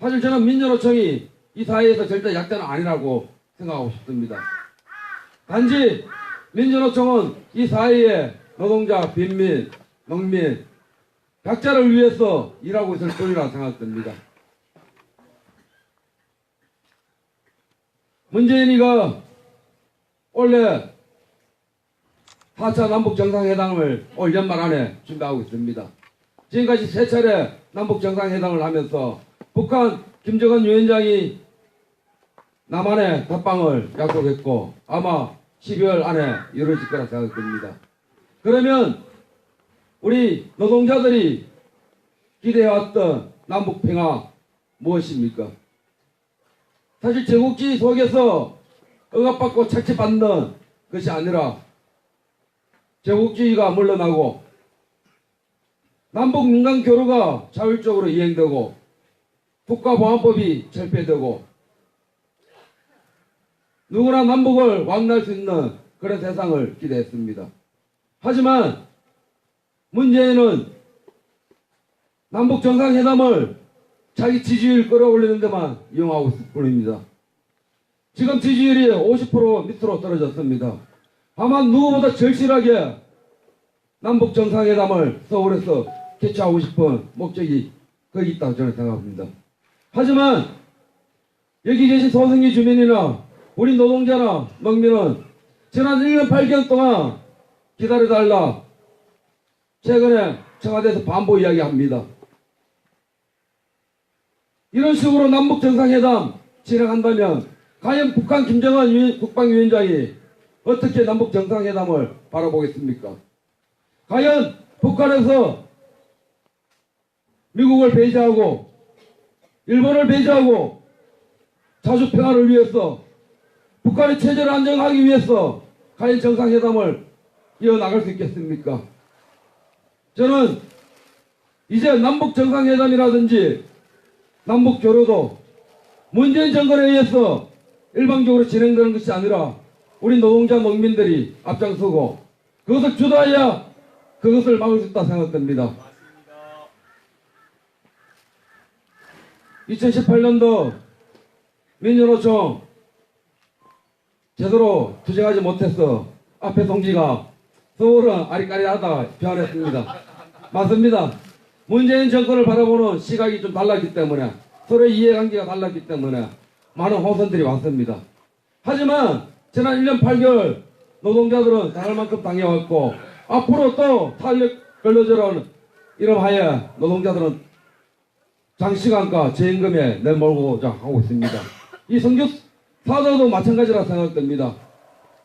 사실 저는 민주노총이 이 사회에서 절대 약자는 아니라고 생각하고 싶습니다. 단지 민주노총은 이 사회의 노동자, 빈민, 농민, 각자를 위해서 일하고 있을 뿐이라 생각됩니다. 문재인이가 원래 4차 남북정상회담을 올 연말 안에 준비하고 있습니다. 지금까지 3차례 남북정상회담을 하면서 북한 김정은 위원장이 남한에 답방을 약속했고 아마 12월 안에 이루어질 거라 생각됩니다. 그러면 우리 노동자들이 기대해왔던 남북평화 무엇입니까? 사실 제국주의 속에서 억압받고 착취받는 것이 아니라 제국주의가 물러나고 남북 민간 교류가 자율적으로 이행되고 국가보안법이 철폐되고 누구나 남북을 왕래할 수 있는 그런 세상을 기대했습니다. 하지만 문재인은 남북 정상회담을 자기 지지율 끌어올리는 데만 이용하고 있을 뿐입니다. 지금 지지율이 50% 밑으로 떨어졌습니다. 아마 누구보다 절실하게 남북 정상회담을 서울에서 개최하고 싶은 목적이 거기 있다고 저는 생각합니다. 하지만 여기 계신 소승리 주민이나 우리 노동자나 농민은 지난 1년 8개월 동안 기다려달라 최근에 청와대에서 반복 이야기합니다. 이런 식으로 남북 정상회담 진행한다면 과연 북한 김정은 국방위원장이 어떻게 남북 정상회담을 바라보겠습니까? 과연 북한에서 미국을 배제하고 일본을 배제하고 자주 평화를 위해서 북한의 체제를 안정하기 위해서 과연 정상회담을 이어나갈 수 있겠습니까? 저는 이제 남북 정상회담이라든지 남북 교류도 문재인 정권에 의해서 일방적으로 진행되는 것이 아니라 우리 노동자 농민들이 앞장서고 그것을 주도해야 그것을 막을 수 있다 생각됩니다. 2018년도 민주노총 제대로 투쟁하지 못해서 앞에 동지가 서울은 아리까리하다 표현했습니다. 맞습니다. 문재인 정권을 바라보는 시각이 좀 달랐기 때문에 서로의 이해관계가 달랐기 때문에 많은 호선들이 왔습니다. 하지만 지난 1년 8개월 노동자들은 당할 만큼 당해왔고 앞으로 또 탄력 근로자라는 이름하에 노동자들은 장시간과 저임금에 내몰고자 하고 있습니다. 이 성주 사도도 마찬가지라 생각됩니다.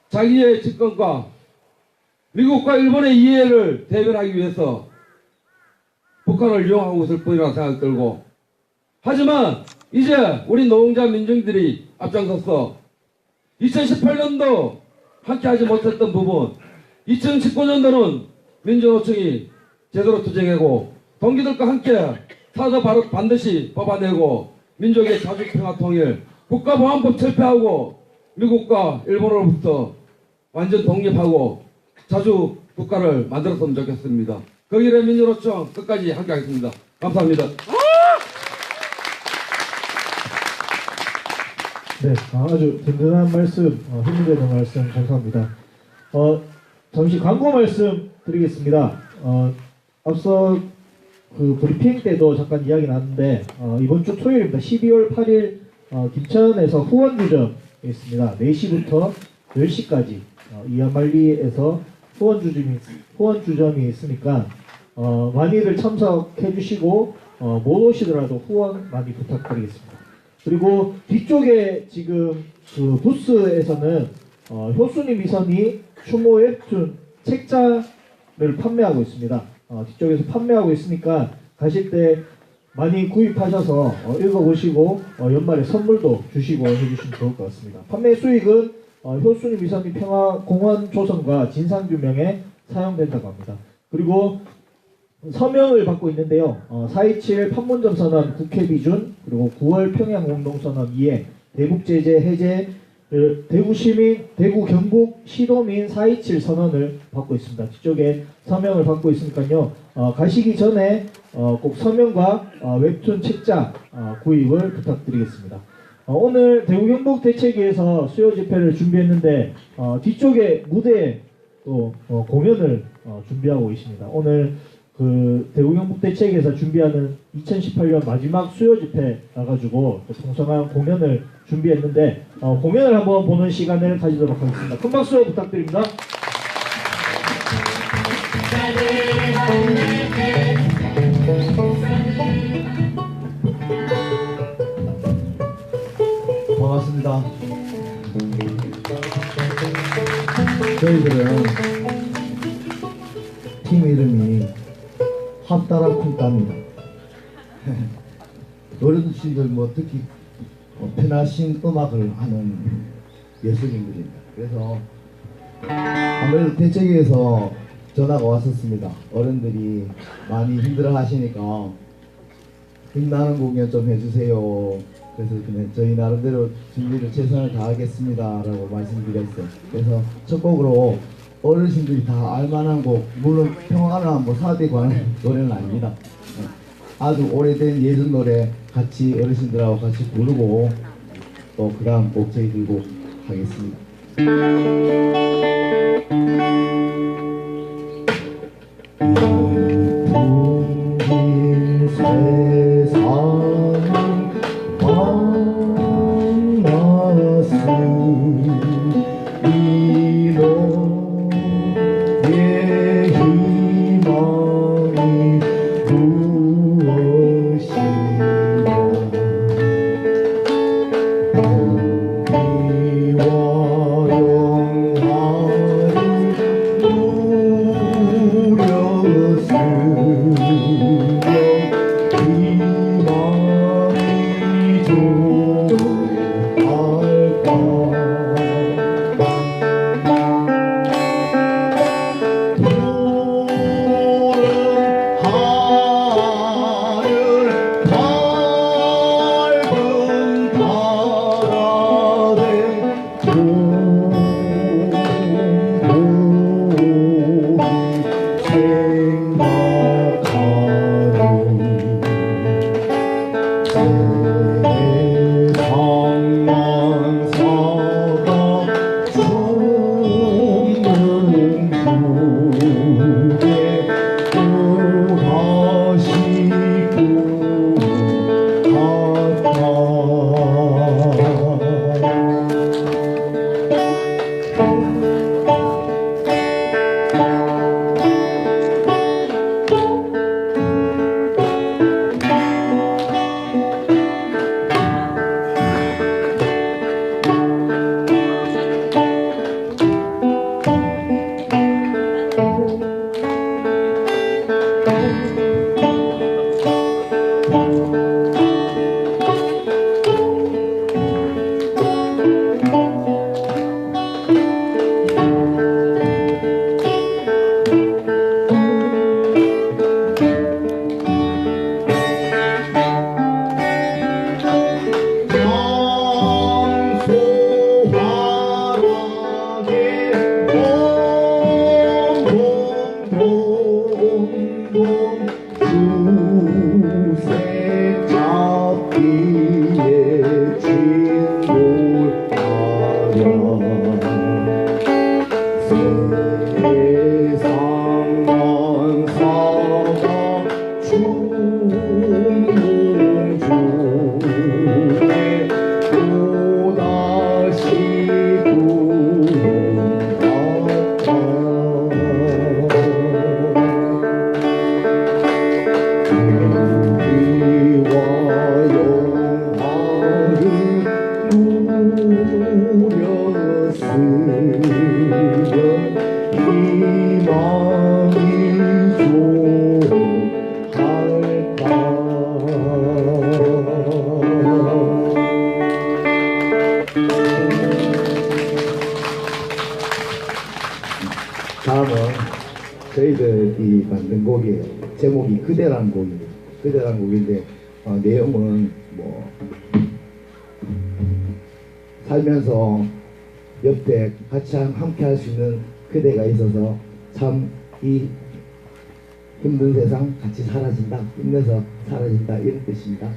자기의 집권과 미국과 일본의 이해를 대변하기 위해서 북한을 이용하고 있을 뿐이라 생각들고, 하지만 이제 우리 노동자 민중들이 앞장서서 2018년도 함께하지 못했던 부분 2019년도는 민주노총이 제대로 투쟁하고 동기들과 함께 사자 바로 반드시 뽑아내고 민족의 자주 평화 통일, 국가보안법 철폐하고 미국과 일본으로부터 완전 독립하고 자주 국가를 만들었으면 좋겠습니다. 그 길에 민주노총 끝까지 함께하겠습니다. 감사합니다. 네, 아주 든든한 말씀, 힘이 되는 말씀 감사합니다. 잠시 광고 말씀 드리겠습니다. 앞서 그 브리핑 때도 잠깐 이야기 나왔는데 이번 주 토요일입니다. 12월 8일 김천에서 후원주점이 있습니다. 4시부터 10시까지 이하말리에서 후원주점이 있으니까 많이들 참석해 주시고 못 오시더라도 후원 많이 부탁드리겠습니다. 그리고 뒤쪽에 지금 그 부스에서는 효순이 미선이 추모 웹툰 책자를 판매하고 있습니다. 뒤쪽에서 판매하고 있으니까 가실 때 많이 구입하셔서 읽어보시고 연말에 선물도 주시고 해주시면 좋을 것 같습니다. 판매 수익은 효순이 미선이 평화공원 조성과 진상규명에 사용된다고 합니다. 그리고 서명을 받고 있는데요. 4.27 판문점 선언 국회 비준, 그리고 9월 평양 공동선언 이에 대북제재 해제를 대구 경북 시도민 4.27 선언을 받고 있습니다. 뒤쪽에 서명을 받고 있으니까요. 가시기 전에 꼭 서명과 웹툰 책자 구입을 부탁드리겠습니다. 오늘 대구 경북 대책위에서 수요 집회를 준비했는데 뒤쪽에 무대에 또 공연을 준비하고 계십니다. 오늘 그 대구 경북 대책에서 준비하는 2018년 마지막 수요 집회 나가지고 풍성한 공연을 준비했는데 공연을 한번 보는 시간을 가지도록 하겠습니다. 큰 박수 부탁드립니다. 반갑습니다. 저희들은 팀 이름이 합다라 쿵따입니다. 어르신들 특히 편하신 음악을 하는 예술인들입니다. 그래서 아무래도 대책위에서 전화가 왔었습니다. 어른들이 많이 힘들어 하시니까 힘나는 공연 좀 해주세요. 그래서 그냥 저희 나름대로 준비를 최선을 다하겠습니다 라고 말씀드렸어요. 그래서 첫 곡으로 어르신들이 다 알만한 곡, 물론 평화나 4대 관한 노래는 아닙니다. 아주 오래된 예전 노래 같이 어르신들하고 같이 부르고 또 그 다음 곡 저희 들고 하겠습니다. 제목이 그대라는 곡입니다. 그대라는 곡인데 내용은 뭐 살면서 옆에 같이 함께 할 수 있는 그대가 있어서 참 이 힘든 세상 같이 사라진다, 힘내서 사라진다, 이런 뜻입니다.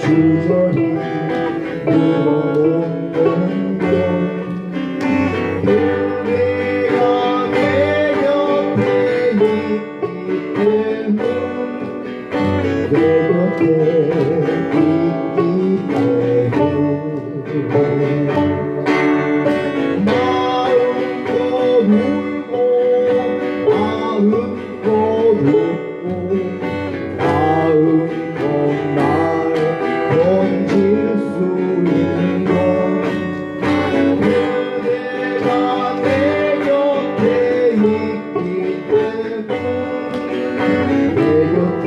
주저리 늘어놓는 것 그대가 내 곁에 있기 때문 내 곁에 있기 때문 마음껏 울고 마음껏 웃고 마음껏 날 던질 수 있는 건 그대가 내 곁에 있기 때문 내 곁에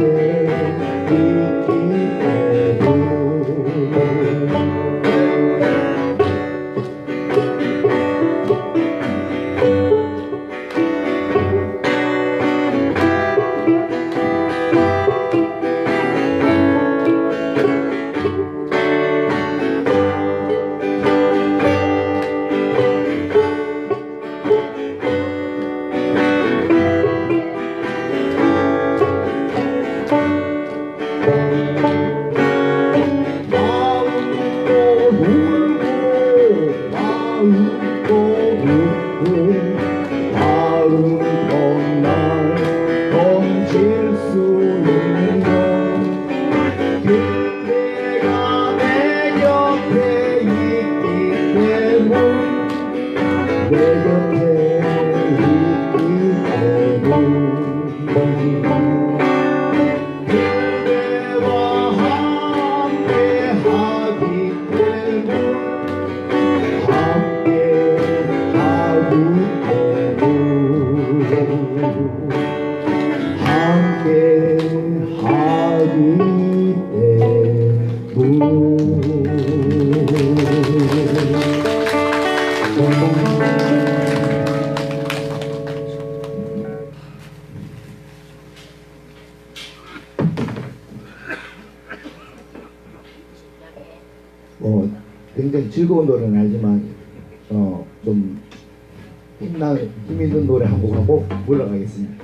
있기 때문 마음껏 날 던질 수 있는 건 그대가 내 곁에 있기 때문 내 곁에 있기 때문 그대와 함께 하기 때문 함께 하기 때문 함께 하기 굉장히 즐거운 노래는 알지만 좀 힘 있는 노래 한 곡 하고 물러가겠습니다.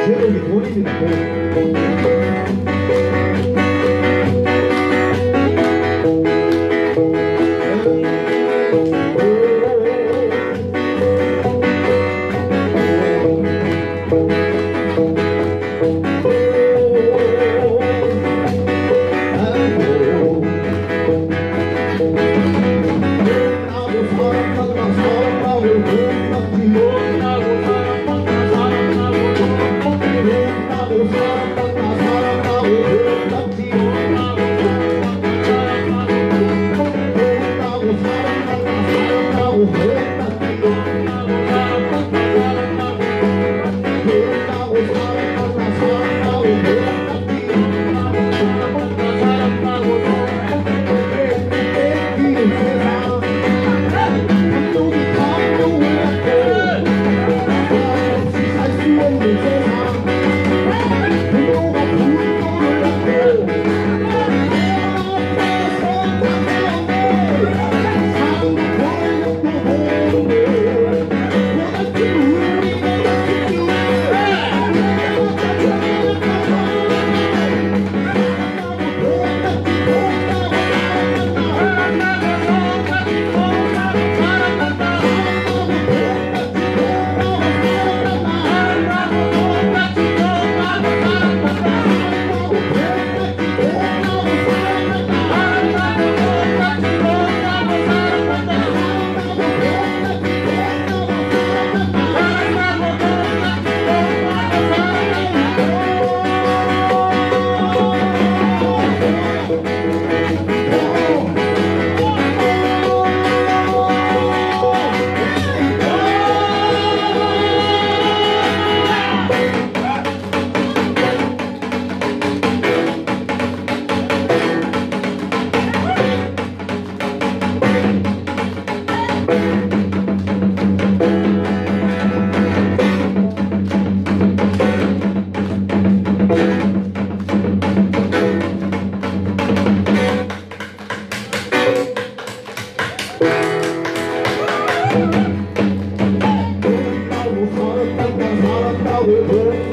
제목이 돈입니다.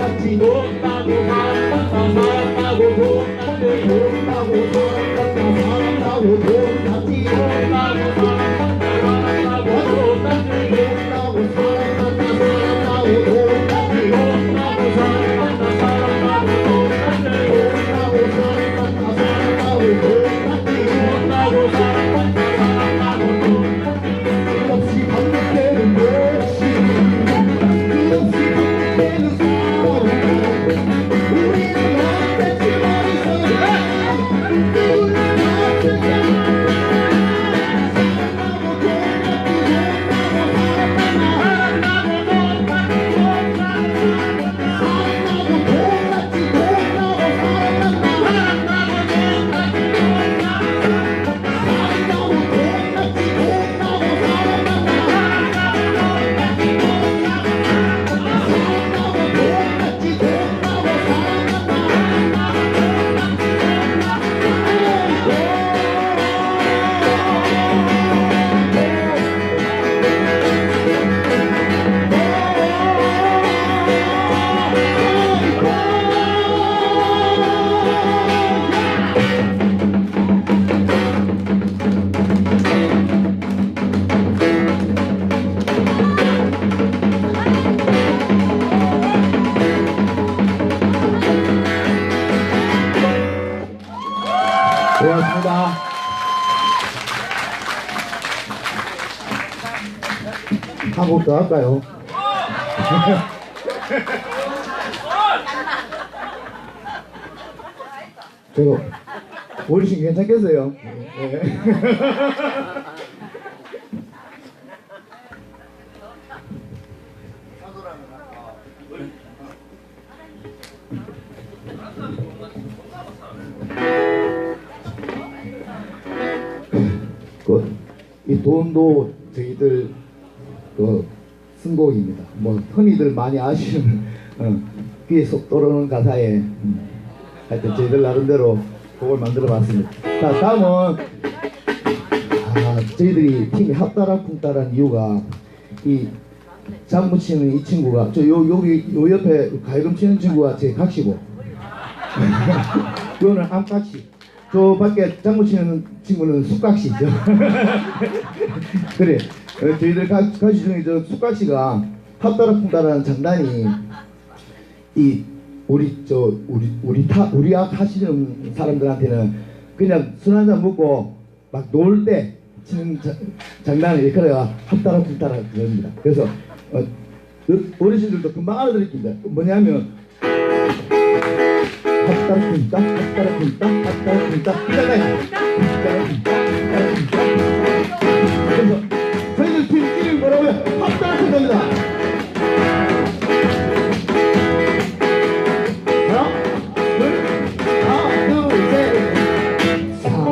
같이 돈나고 사랑한다 사랑하고 돈나고 돈나고 사랑한다 사랑하고 돈 같이 돈나고 사랑한다 사랑하고 돈 같이 돈나고 사랑한다 사랑하고 돈 같이 돈나고 사랑한다 사랑하고 돈 같이 돈나고 사랑한다 사랑하고 돈 같이 돈나고 사랑한다 사랑하고 돈 끝없이 반복되는 것이 끝없이 반복되는 사랑 우리는 언제쯤 어디서 누구나 같은 고맙습니다. 한 곡 더 할까요? 저거 어르신 괜찮겠어요? 네. 이 돈도 저희들 쓴곡입니다. 뭐 흔히들 많이 아시는 귀에 쏙 떠오르는 가사에 하여튼 저희들 나름대로 곡을 만들어봤습니다. 자, 다음은 저희들이 팀이 합따라쿵따라한 이유가 이 장무 치는 이 친구가 여기 요 옆에 가야금 치는 친구가 제 각시고 요는 암각시, 저 밖에 장무 치는 친구는 숙각시죠. 그래, 저희들 가시 중에 저 숙각시가 합따라쿵따라는 장단이 이 우리 악 하시는 사람들한테는 그냥 술 한잔 먹고 막 놀 때 치는 장단이 그래야 합따라쿵따라 그럽니다. 그래서 어르신들도 금방 알아들을 겁니다. 뭐냐면 합따라쿵따 합따라쿵따 합따라쿵따 이잖아요. 그래서 저희들 팀 이름이 뭐라고요? 합따라쿵따입니다.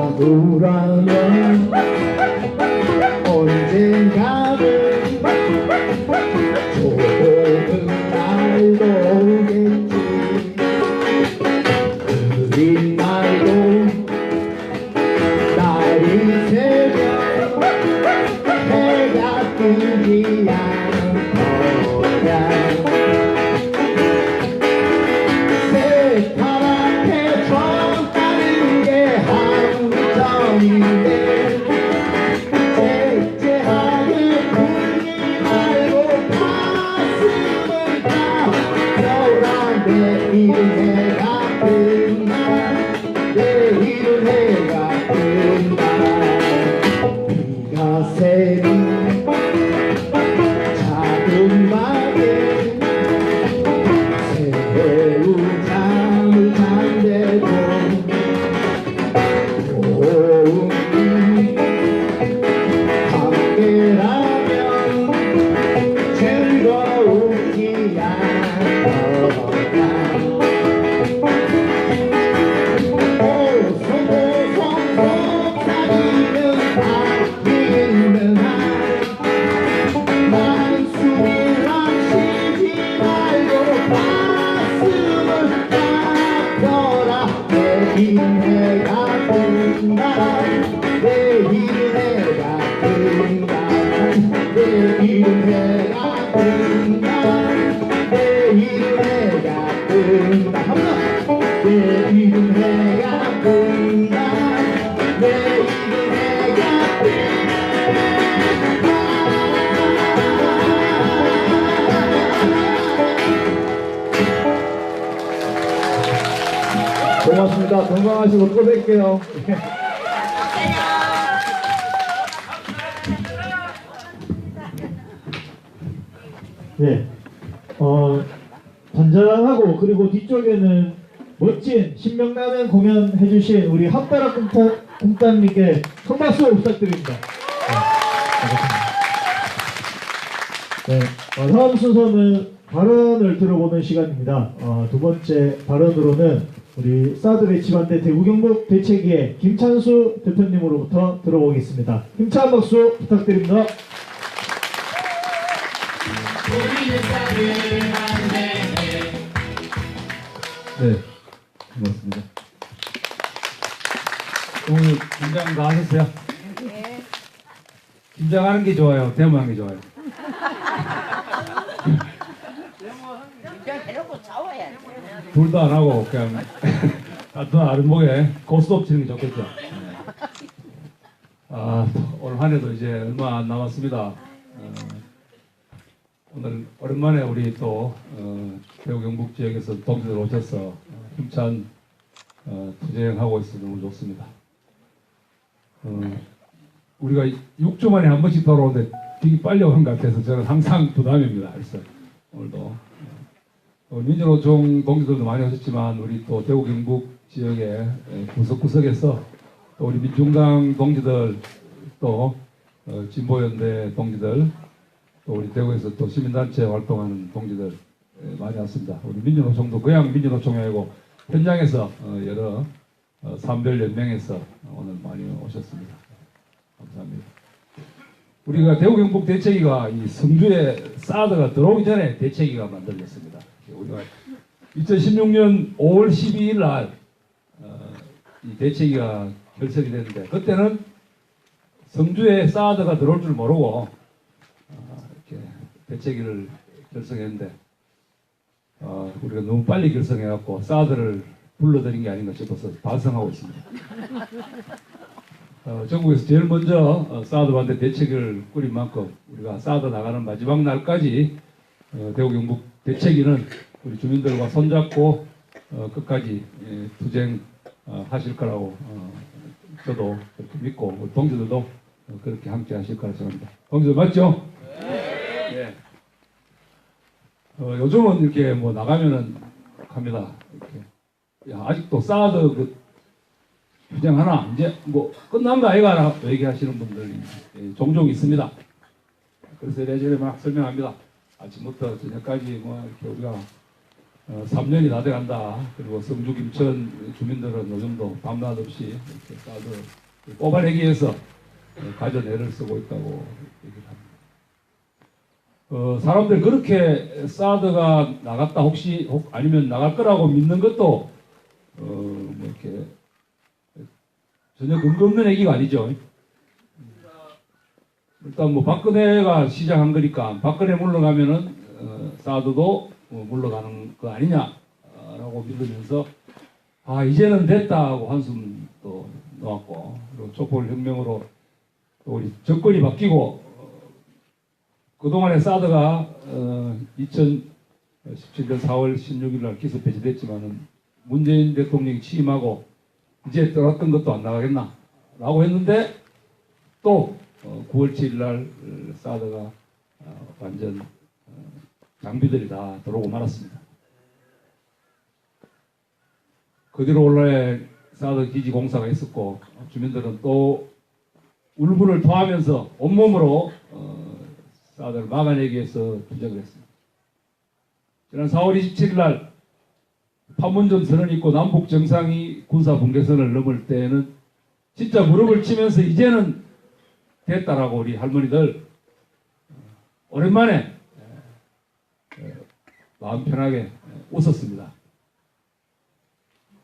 사도라면 언젠가는 좋은 날도 오겠지. 그린 날도 날이 새면 해가 뜨지 않거냐. 새파랗게 撞따는 게 함정인데 째째하게 굴지 말고 가슴을 펴라. 내일은 해가 뜬다. 내일은 해가 뜬다. 비가 새는 작은 밤에 새우 잠을 잔대도 고운이 함께라면 즐거우지 않을까. 오송오송 속삭이는 바뀌는 나는 숨이랑 쉬지 말고 가슴을 닦여라. 내일은 해가 뜬다. 내일은 해가 뜬다. 내일은 해가 뜬다. 내일은 해가 뜬다 합니다. 내 이름 해가 뜬다. 내 이름 해가 고맙습니다. 건강하시고 또 뵐게요. 네, 잔잔하고 그리고 뒤쪽에는 멋진 신명나는 공연 해주신 우리 합다락 꿈따님께 큰 박수 부탁드립니다. 네, 다음 순서는 발언을 들어보는 시간입니다. 두 번째 발언으로는 우리 사드 배치반대 대구경북 대책위의 김찬수 대표님으로부터 들어보겠습니다. 힘찬 박수 부탁드립니다. 네, 고맙습니다. 오늘 김장 다 하셨어요? 네. 김장하는 게 좋아요? 데모하는 게 좋아요? 해놓고 싸워야 돼. 둘 다 안 하고 그냥 같은 아랫목에 고스톱 치는 게 좋겠죠? 오늘 한 해도 이제 얼마 안 남았습니다. 오늘 오랜만에 우리 또 대구 경북 지역에서 동지들 오셔서 힘찬 투쟁하고 있어서 너무 좋습니다. 우리가 6주 만에 한 번씩 돌아오는데 되게 빨리 오는 것 같아서 저는 항상 부담입니다. 그래서 오늘도 민주노총 동지들도 많이 오셨지만 우리 또 대구 경북 지역의 구석구석에서 또 우리 민중당 동지들 또 진보연대 동지들 또 우리 대구에서 또 시민단체 활동하는 동지들 많이 왔습니다. 우리 민주노총도 그냥 민주노총이 아니고 현장에서 여러 산별연맹에서 오늘 많이 오셨습니다. 감사합니다. 우리가 대구 경북 대책위가 이 성주에 사드가 들어오기 전에 대책위가 만들어졌습니다. 우리가 2016년 5월 12일 날 이 대책위가 결성이 됐는데 그때는 성주에 사드가 들어올 줄 모르고 이렇게 대책위를 결성했는데 우리가 너무 빨리 결성해갖고 사드를 불러들인 게 아닌가 싶어서 반성하고 있습니다. 전국에서 제일 먼저 사드 반대 대책을 꾸린 만큼 우리가 사드 나가는 마지막 날까지 대구 경북 대책위는 우리 주민들과 손잡고 끝까지 투쟁 하실 거라고 저도 그렇게 믿고 우리 동지들도 그렇게 함께 하실 거라 생각합니다. 동지들 맞죠? 네. 요즘은 이렇게 뭐 나가면은 합니다. 이렇게 야, 아직도 사드 그 규정하나 이제 뭐 끝난 거 아이가 얘기하시는 분들이 종종 있습니다. 그래서 예전에 막 설명합니다. 아침부터 저녁까지 뭐 이렇게 우리가 3년이 다 돼간다. 그리고 성주 김천 주민들은 요즘도 밤낮 없이 이렇게 사드 뽑아내기 위해서 가전 애를 쓰고 있다고 얘기를 합니다. 사람들 그렇게 사드가 나갔다 혹시 아니면 나갈 거라고 믿는 것도 뭐 이렇게 전혀 근거 없는 얘기가 아니죠. 일단 뭐 박근혜가 시작한 거니까 박근혜 물러가면은 사드도 물러가는 거 아니냐라고 믿으면서 이제는 됐다 하고 한숨도 놓았고 그리고 촛불혁명으로 또 우리 정권이 바뀌고 그동안의 사드가 2017년 4월 16일 날 기습 폐지됐지만은 문재인 대통령이 취임하고 이제 떠났던 것도 안 나가겠나 라고 했는데 또 9월 7일 날 사드가 완전 장비들이 다 들어오고 말았습니다. 그 뒤로 원래 사드 기지 공사가 있었고 주민들은 또 울분을 토하면서 온몸으로 사드를 막아내기 위해서 투쟁을 했습니다. 지난 4월 27일 날 판문점 선언이 있고 남북 정상이 군사 분계선을 넘을 때에는 진짜 무릎을 치면서 이제는 됐다라고 우리 할머니들 오랜만에 마음 편하게 웃었습니다.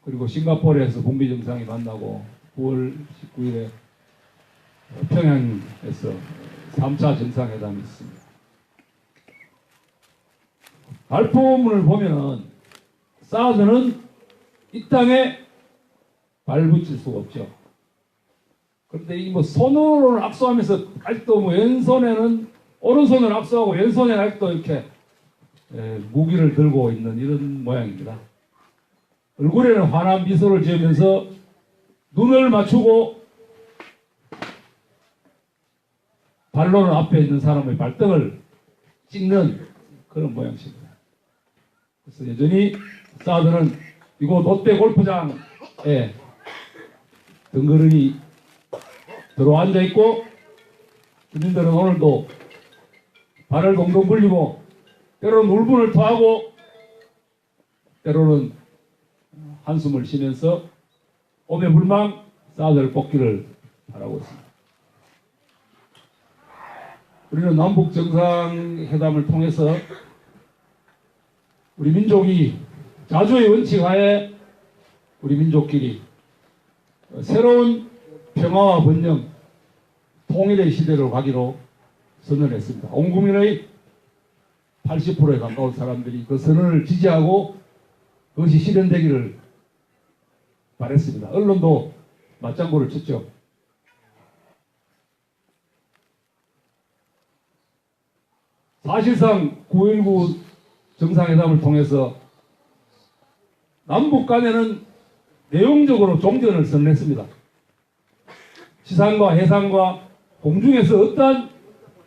그리고 싱가포르에서 북미 정상이 만나고 9월 19일에 평양에서 3차 정상회담이 있습니다. 발표문을 보면은 사드는 이 땅에 발붙일 수가 없죠. 그런데 이 뭐 손으로는 악수하면서 아직도 뭐 왼손에는 오른손을 악수하고 왼손에는 아직도 이렇게 무기를 들고 있는 이런 모양입니다. 얼굴에는 환한 미소를 지으면서 눈을 맞추고 발로는 앞에 있는 사람의 발등을 찍는 그런 모양입니다. 그래서 여전히 사드는 이곳 롯데 골프장에 덩그러니 들어앉아 있고 주민들은 오늘도 발을 동동 굴리고 때로는 울분을 토하고 때로는 한숨을 쉬면서 오매불망 사드를 뽑기를 바라고 있습니다. 우리는 남북 정상회담을 통해서 우리 민족이 자주의 원칙 하에 우리 민족끼리 새로운 평화와 번영, 통일의 시대로 가기로 선언했습니다. 온 국민의 80%에 가까운 사람들이 그 선언을 지지하고 그것이 실현되기를 바랬습니다. 언론도 맞장구를 쳤죠. 사실상 9.19 정상회담을 통해서 남북 간에는 내용적으로 종전을 선언했습니다. 지상과 해상과 공중에서 어떠한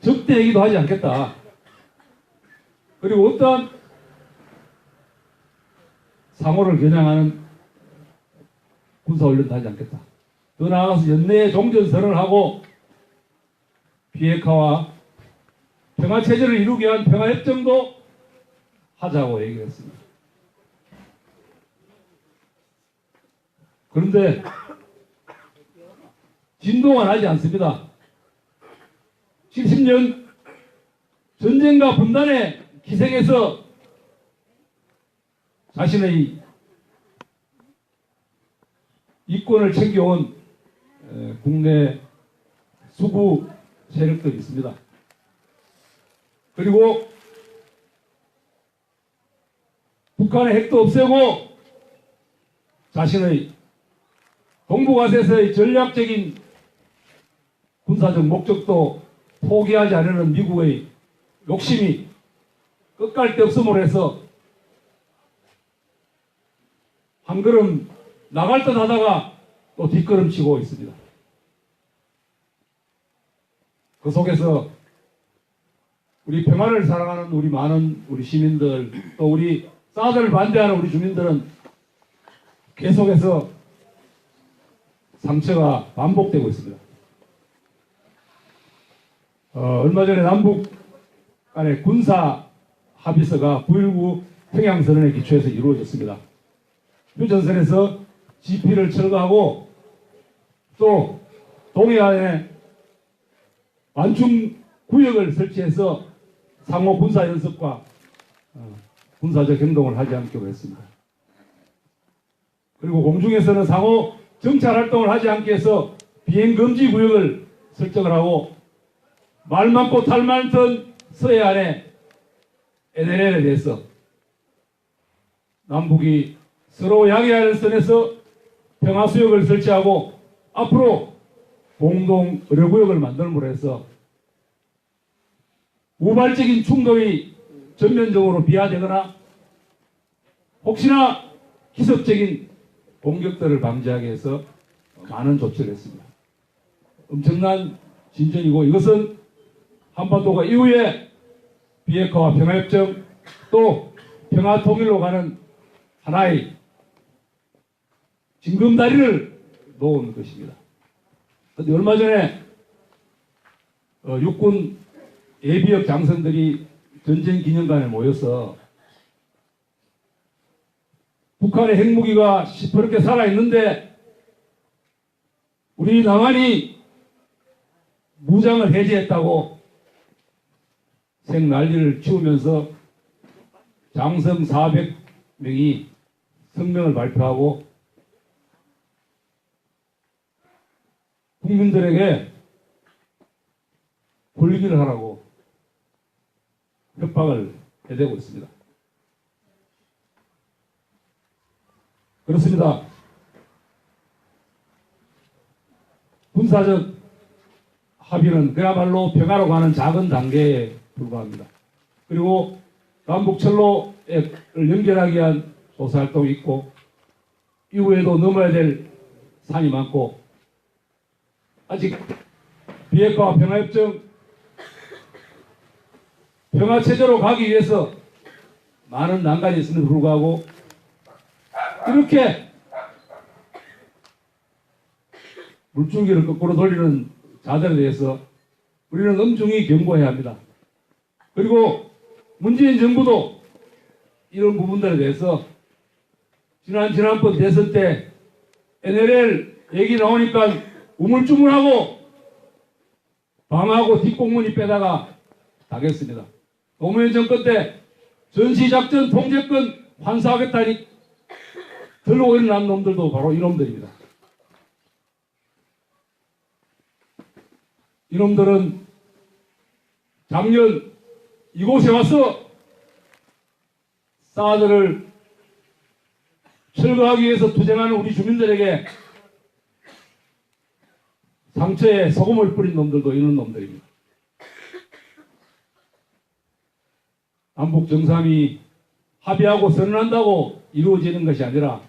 적대 얘기도 하지 않겠다. 그리고 어떠한 상호를 겨냥하는 군사훈련도 하지 않겠다. 더 나아가서 연내에 종전선언을 하고 비핵화와 평화체제를 이루기 위한 평화협정도 하자고 얘기했습니다. 그런데 진동은 하지 않습니다. 70년 전쟁과 분단의 희생에서 자신의 이권을 챙겨온 국내 수구 세력들이 있습니다. 그리고 북한의 핵도 없애고 자신의 동북아시아에서의 전략적인 군사적 목적도 포기하지 않는 미국의 욕심이 끝갈 데 없음으로 해서 한 걸음 나갈 듯 하다가 또 뒷걸음치고 있습니다. 그 속에서 우리 평화를 사랑하는 우리 많은 우리 시민들, 또 우리 사드를 반대하는 우리 주민들은 계속해서 상처가 반복되고 있습니다. 얼마 전에 남북 간의 군사 합의서가 9.19 평양선언에 기초해서 이루어졌습니다. 휴전선에서 GP를 철거하고 또 동해안에 완충 구역을 설치해서 상호 군사 연습과 군사적 행동을 하지 않기로 했습니다. 그리고 공중에서는 상호 정찰 활동을 하지 않게 해서 비행 금지 구역을 설정을 하고 말 많고 탈 많던 서해안에 NLL에 대해서 남북이 서로 양해하는 선에서 평화수역을 설치하고 앞으로 공동 의료구역을 만들므로 해서 우발적인 충돌이 전면적으로 비화되거나 혹시나 기습적인 공격들을 방지하기 위해서 많은 조치를 했습니다. 엄청난 진전이고 이것은 한반도가 이후에 비핵화와 평화협정 또 평화통일로 가는 하나의 징검다리를 놓은 것입니다. 그런데 얼마 전에 육군 예비역 장성들이 전쟁 기념관에 모여서 북한의 핵무기가 시퍼렇게 살아있는데 우리 남한이 무장을 해제했다고 생난리를 치우면서 장성 400명이 성명을 발표하고 국민들에게 굴기를 하라고 협박을 해대고 있습니다. 그렇습니다. 군사적 합의는 그야말로 평화로 가는 작은 단계에 불과합니다. 그리고 남북철로를 연결하기 위한 조사활동이 있고 이후에도 넘어야 될 산이 많고 아직 비핵화와 평화협정 평화체제로 가기 위해서 많은 난관이 있음에도 불구하고 이렇게 물줄기를 거꾸로 돌리는 자들에 대해서 우리는 엄중히 경고해야 합니다. 그리고 문재인 정부도 이런 부분들에 대해서 지난번 대선 때 NLL 얘기 나오니까 우물쭈물하고 방하고 뒷공문이 빼다가 당했습니다. 노무현 정권 때 전시작전 통제권 환수하겠다니 들고 일어난 놈들도 바로 이놈들입니다. 이놈들은 작년 이곳에 와서 사드를 철거하기 위해서 투쟁하는 우리 주민들에게 상처에 소금을 뿌린 놈들도 이런 놈들입니다. 남북 정상이 합의하고 선언한다고 이루어지는 것이 아니라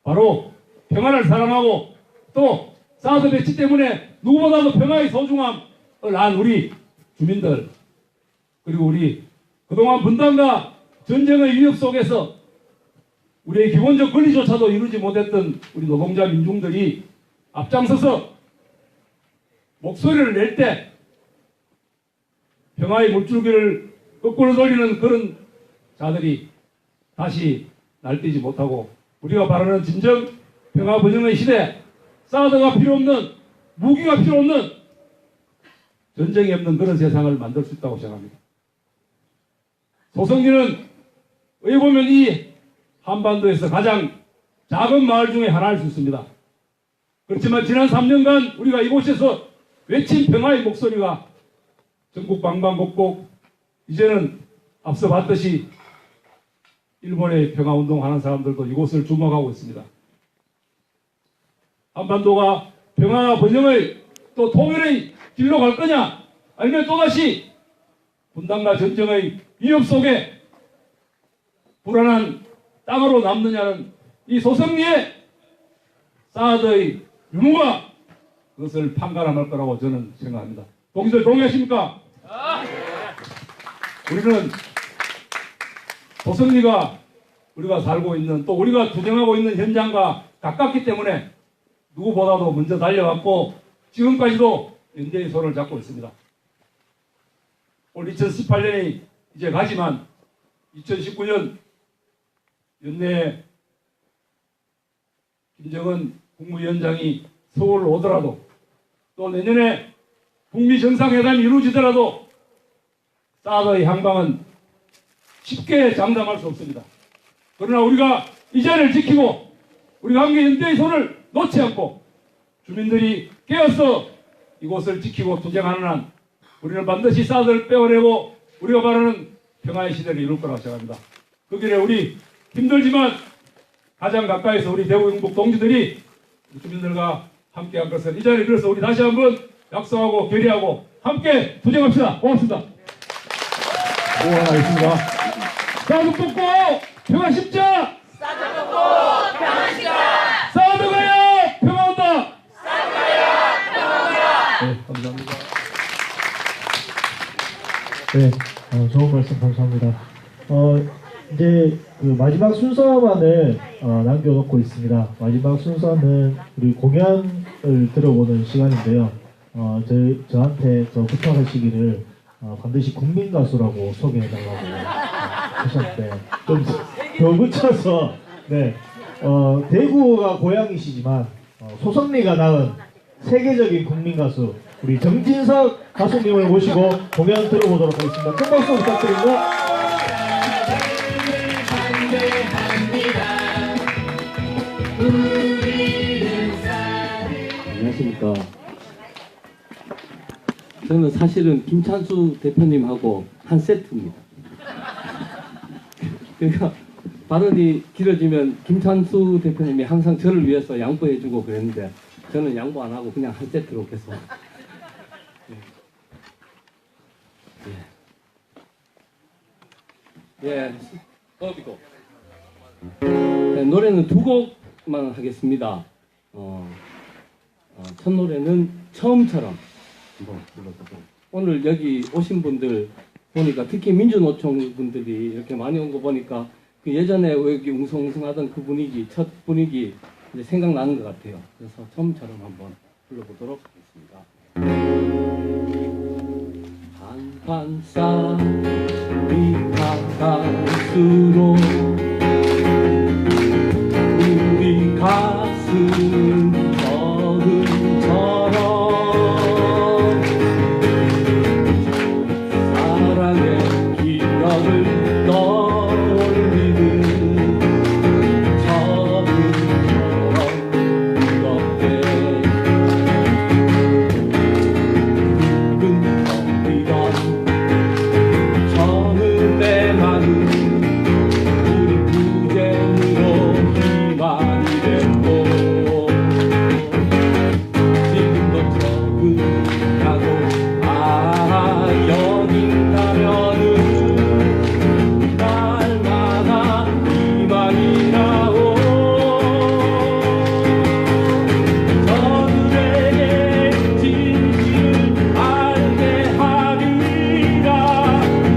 바로 평화를 사랑하고 또 사드 배치 때문에 누구보다도 평화의 소중함을 안 우리 주민들 그리고 우리 그동안 분단과 전쟁의 위협 속에서 우리의 기본적 권리조차도 이루지 못했던 우리 노동자 민중들이 앞장서서 목소리를 낼 때 평화의 물줄기를 거꾸로 돌리는 그런 자들이 다시 날뛰지 못하고 우리가 바라는 진정 평화 번영의 시대 사드가 필요 없는 무기가 필요 없는 전쟁이 없는 그런 세상을 만들 수 있다고 생각합니다. 소성리는 어찌 보면 이 한반도에서 가장 작은 마을 중에 하나일 수 있습니다. 그렇지만 지난 3년간 우리가 이곳에서 외친 평화의 목소리가 전국 방방곡곡 이제는 앞서 봤듯이 일본의 평화운동 하는 사람들도 이곳을 주목하고 있습니다. 한반도가 평화와 번영의 또 통일의 길로 갈 거냐 아니면 또다시 분단과 전쟁의 위협 속에 불안한 땅으로 남느냐는 이 소성리의 사드의 유무가 그것을 판가름할 거라고 저는 생각합니다. 동지들 동의하십니까? 우리는 소성리가 우리가 살고 있는 또 우리가 투쟁하고 있는 현장과 가깝기 때문에 누구보다도 먼저 달려갔고 지금까지도 연대의 손을 잡고 있습니다. 올 2018년이 이제 가지만 2019년 연내 김정은 국무위원장이 서울 오더라도 또 내년에 북미 정상회담이 이루어지더라도 사드의 향방은 쉽게 장담할 수 없습니다. 그러나 우리가 이 자리를 지키고 우리가 함께 연대의 손을 놓지 않고 주민들이 깨어서 이곳을 지키고 투쟁하는 한 우리는 반드시 사드를 빼어내고 우리가 바라는 평화의 시대를 이룰 거라고 생각합니다. 그 길에 우리 힘들지만 가장 가까이서 우리 대구 경북 동지들이 주민들과 함께 할 것을 이 자리에 빌어서 우리 다시 한번 약속하고 결의하고 함께 투쟁합시다. 고맙습니다. 고맙습니다. 사드 뽑고 평화 십자! 사드 뽑고 평화 십자! 사드 가야 평화 온다! 사드 가야 평화 온다! 네, 감사합니다. 네, 좋은 말씀 감사합니다. 이제 그 마지막 순서만을 남겨놓고 있습니다. 마지막 순서는 우리 공연을 들어보는 시간인데요. 저한테 부탁하시기를 반드시 국민 가수라고 소개해달라고 하셨는데 좀 더 붙여서 네, 대구가 고향이시지만 소성리가 낳은 세계적인 국민 가수 우리 정진석 가수님을 모시고 공연 들어보도록 하겠습니다. 큰 박수 부탁드립니다. 안녕하십니까. 저는 사실은 김찬수 대표님하고 한 세트입니다. 그러니까 발언이 길어지면 김찬수 대표님이 항상 저를 위해서 양보해주고 그랬는데 저는 양보 안 하고 그냥 한 세트로 계속. 예, 법이고. 네, 노래는 두 곡만 하겠습니다. 첫 노래는 처음처럼 한번 불러보도록. 오늘 여기 오신 분들 보니까 특히 민주노총 분들이 이렇게 많이 온 거 보니까 그 예전에 여기 웅성웅성하던 그 분위기, 첫 분위기 이제 생각나는 것 같아요. 그래서 처음처럼 한번 불러보도록 하겠습니다. 한판싸리 가까울수록 우리 가슴 얼음처럼 사랑의 기억을 떠올리는 처음처럼 뜨겁게 끈적이던 처음의 마음 우리 부재으로 희망이 됐고 지금도 적응하고 여긴다면은 날마다 희망이 나오 저들에게 진실을 알게 하리라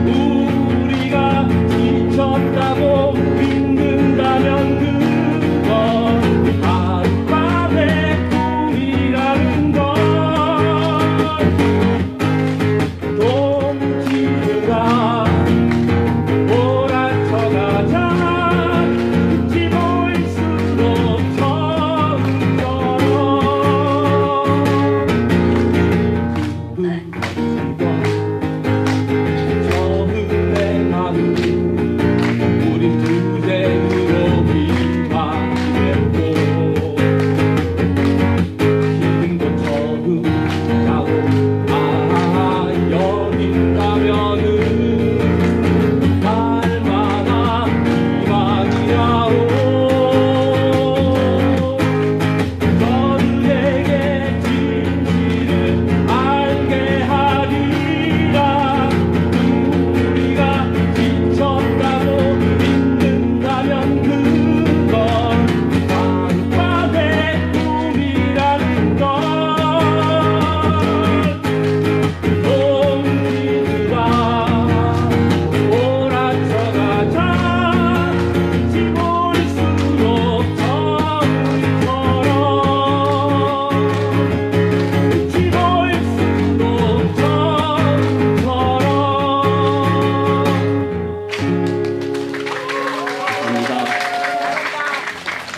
우리가 지쳤다고 믿는다면 그건 하룻밤의 꿈이라는 걸 동지가 몰아쳐가자 눈치 보일수록 처음처럼 처음의 마음 우린 투쟁으로 비판했고 지금도 처음하고 여긴다면은 날마다 희망이라오 저들에게 진실을 알게 하리라 우리가 지쳤다고 믿는다면 그건 하룻밤의 꿈이라는 걸 동지가 몰아쳐가자 눈치 보일수록 처음처럼 눈치 보일수록 처음처럼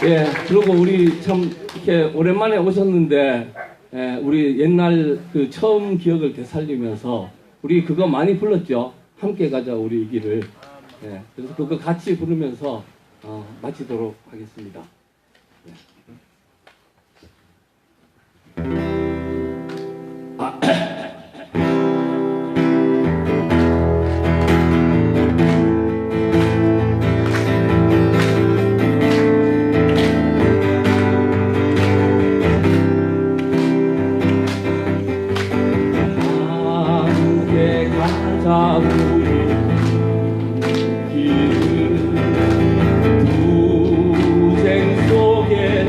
예, 그리고 우리 참 이렇게 오랜만에 오셨는데 우리 옛날 그 처음 기억을 되살리면서 우리 그거 많이 불렀죠. 함께 가자 우리 이 길을. 예, 그래서 그거 같이 부르면서 마치도록 하겠습니다. 함께 가자 우리 길을 투쟁 속에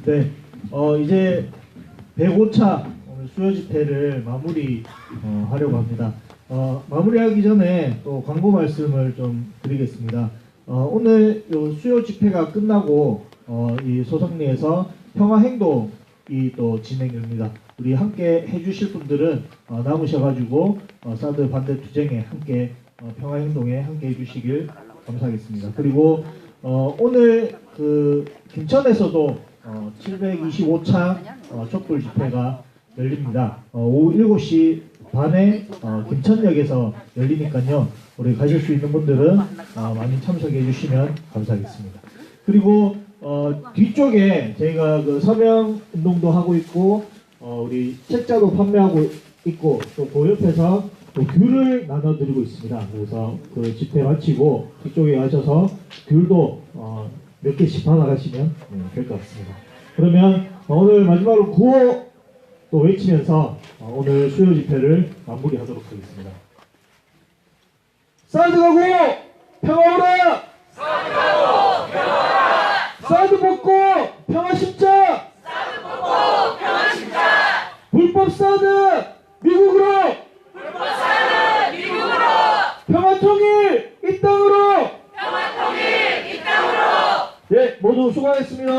네, 이제 105차 오늘 수요 집회를 마무리 하려고 합니다. 마무리하기 전에 또 광고 말씀을 좀 드리겠습니다. 오늘 요 수요 집회가 끝나고 이 소성리에서 평화행동이 또 진행됩니다. 우리 함께 해주실 분들은 남으셔가지고 사드 반대 투쟁에 함께 평화행동에 함께 해주시길 감사하겠습니다. 그리고 오늘 그 김천에서도 725차 촛불 집회가 열립니다. 오후 7시 반에 김천역에서 열리니까요. 우리 가실 수 있는 분들은 많이 참석해 주시면 감사하겠습니다. 그리고 뒤쪽에 저희가 그 서명 운동도 하고 있고 우리 책자도 판매하고 있고 또 그 옆에서 또 귤을 나눠드리고 있습니다. 그래서 그 집회 마치고 뒤쪽에 가셔서 귤도 몇 개씩 받아가시면 될 것 같습니다. 그러면 오늘 마지막으로 구호 또 외치면서 오늘 수요 집회를 마무리하도록 하겠습니다. 사드 가고 평화오라! 사드 가고 평화오라! 사드 벗고 평화 심자! 사드 벗고 평화 심자! 불법 사드 미국으로! 불법 사드 미국으로! 평화 통일 이 땅으로! 평화 통일 이 땅으로! 네, 모두 수고하셨습니다.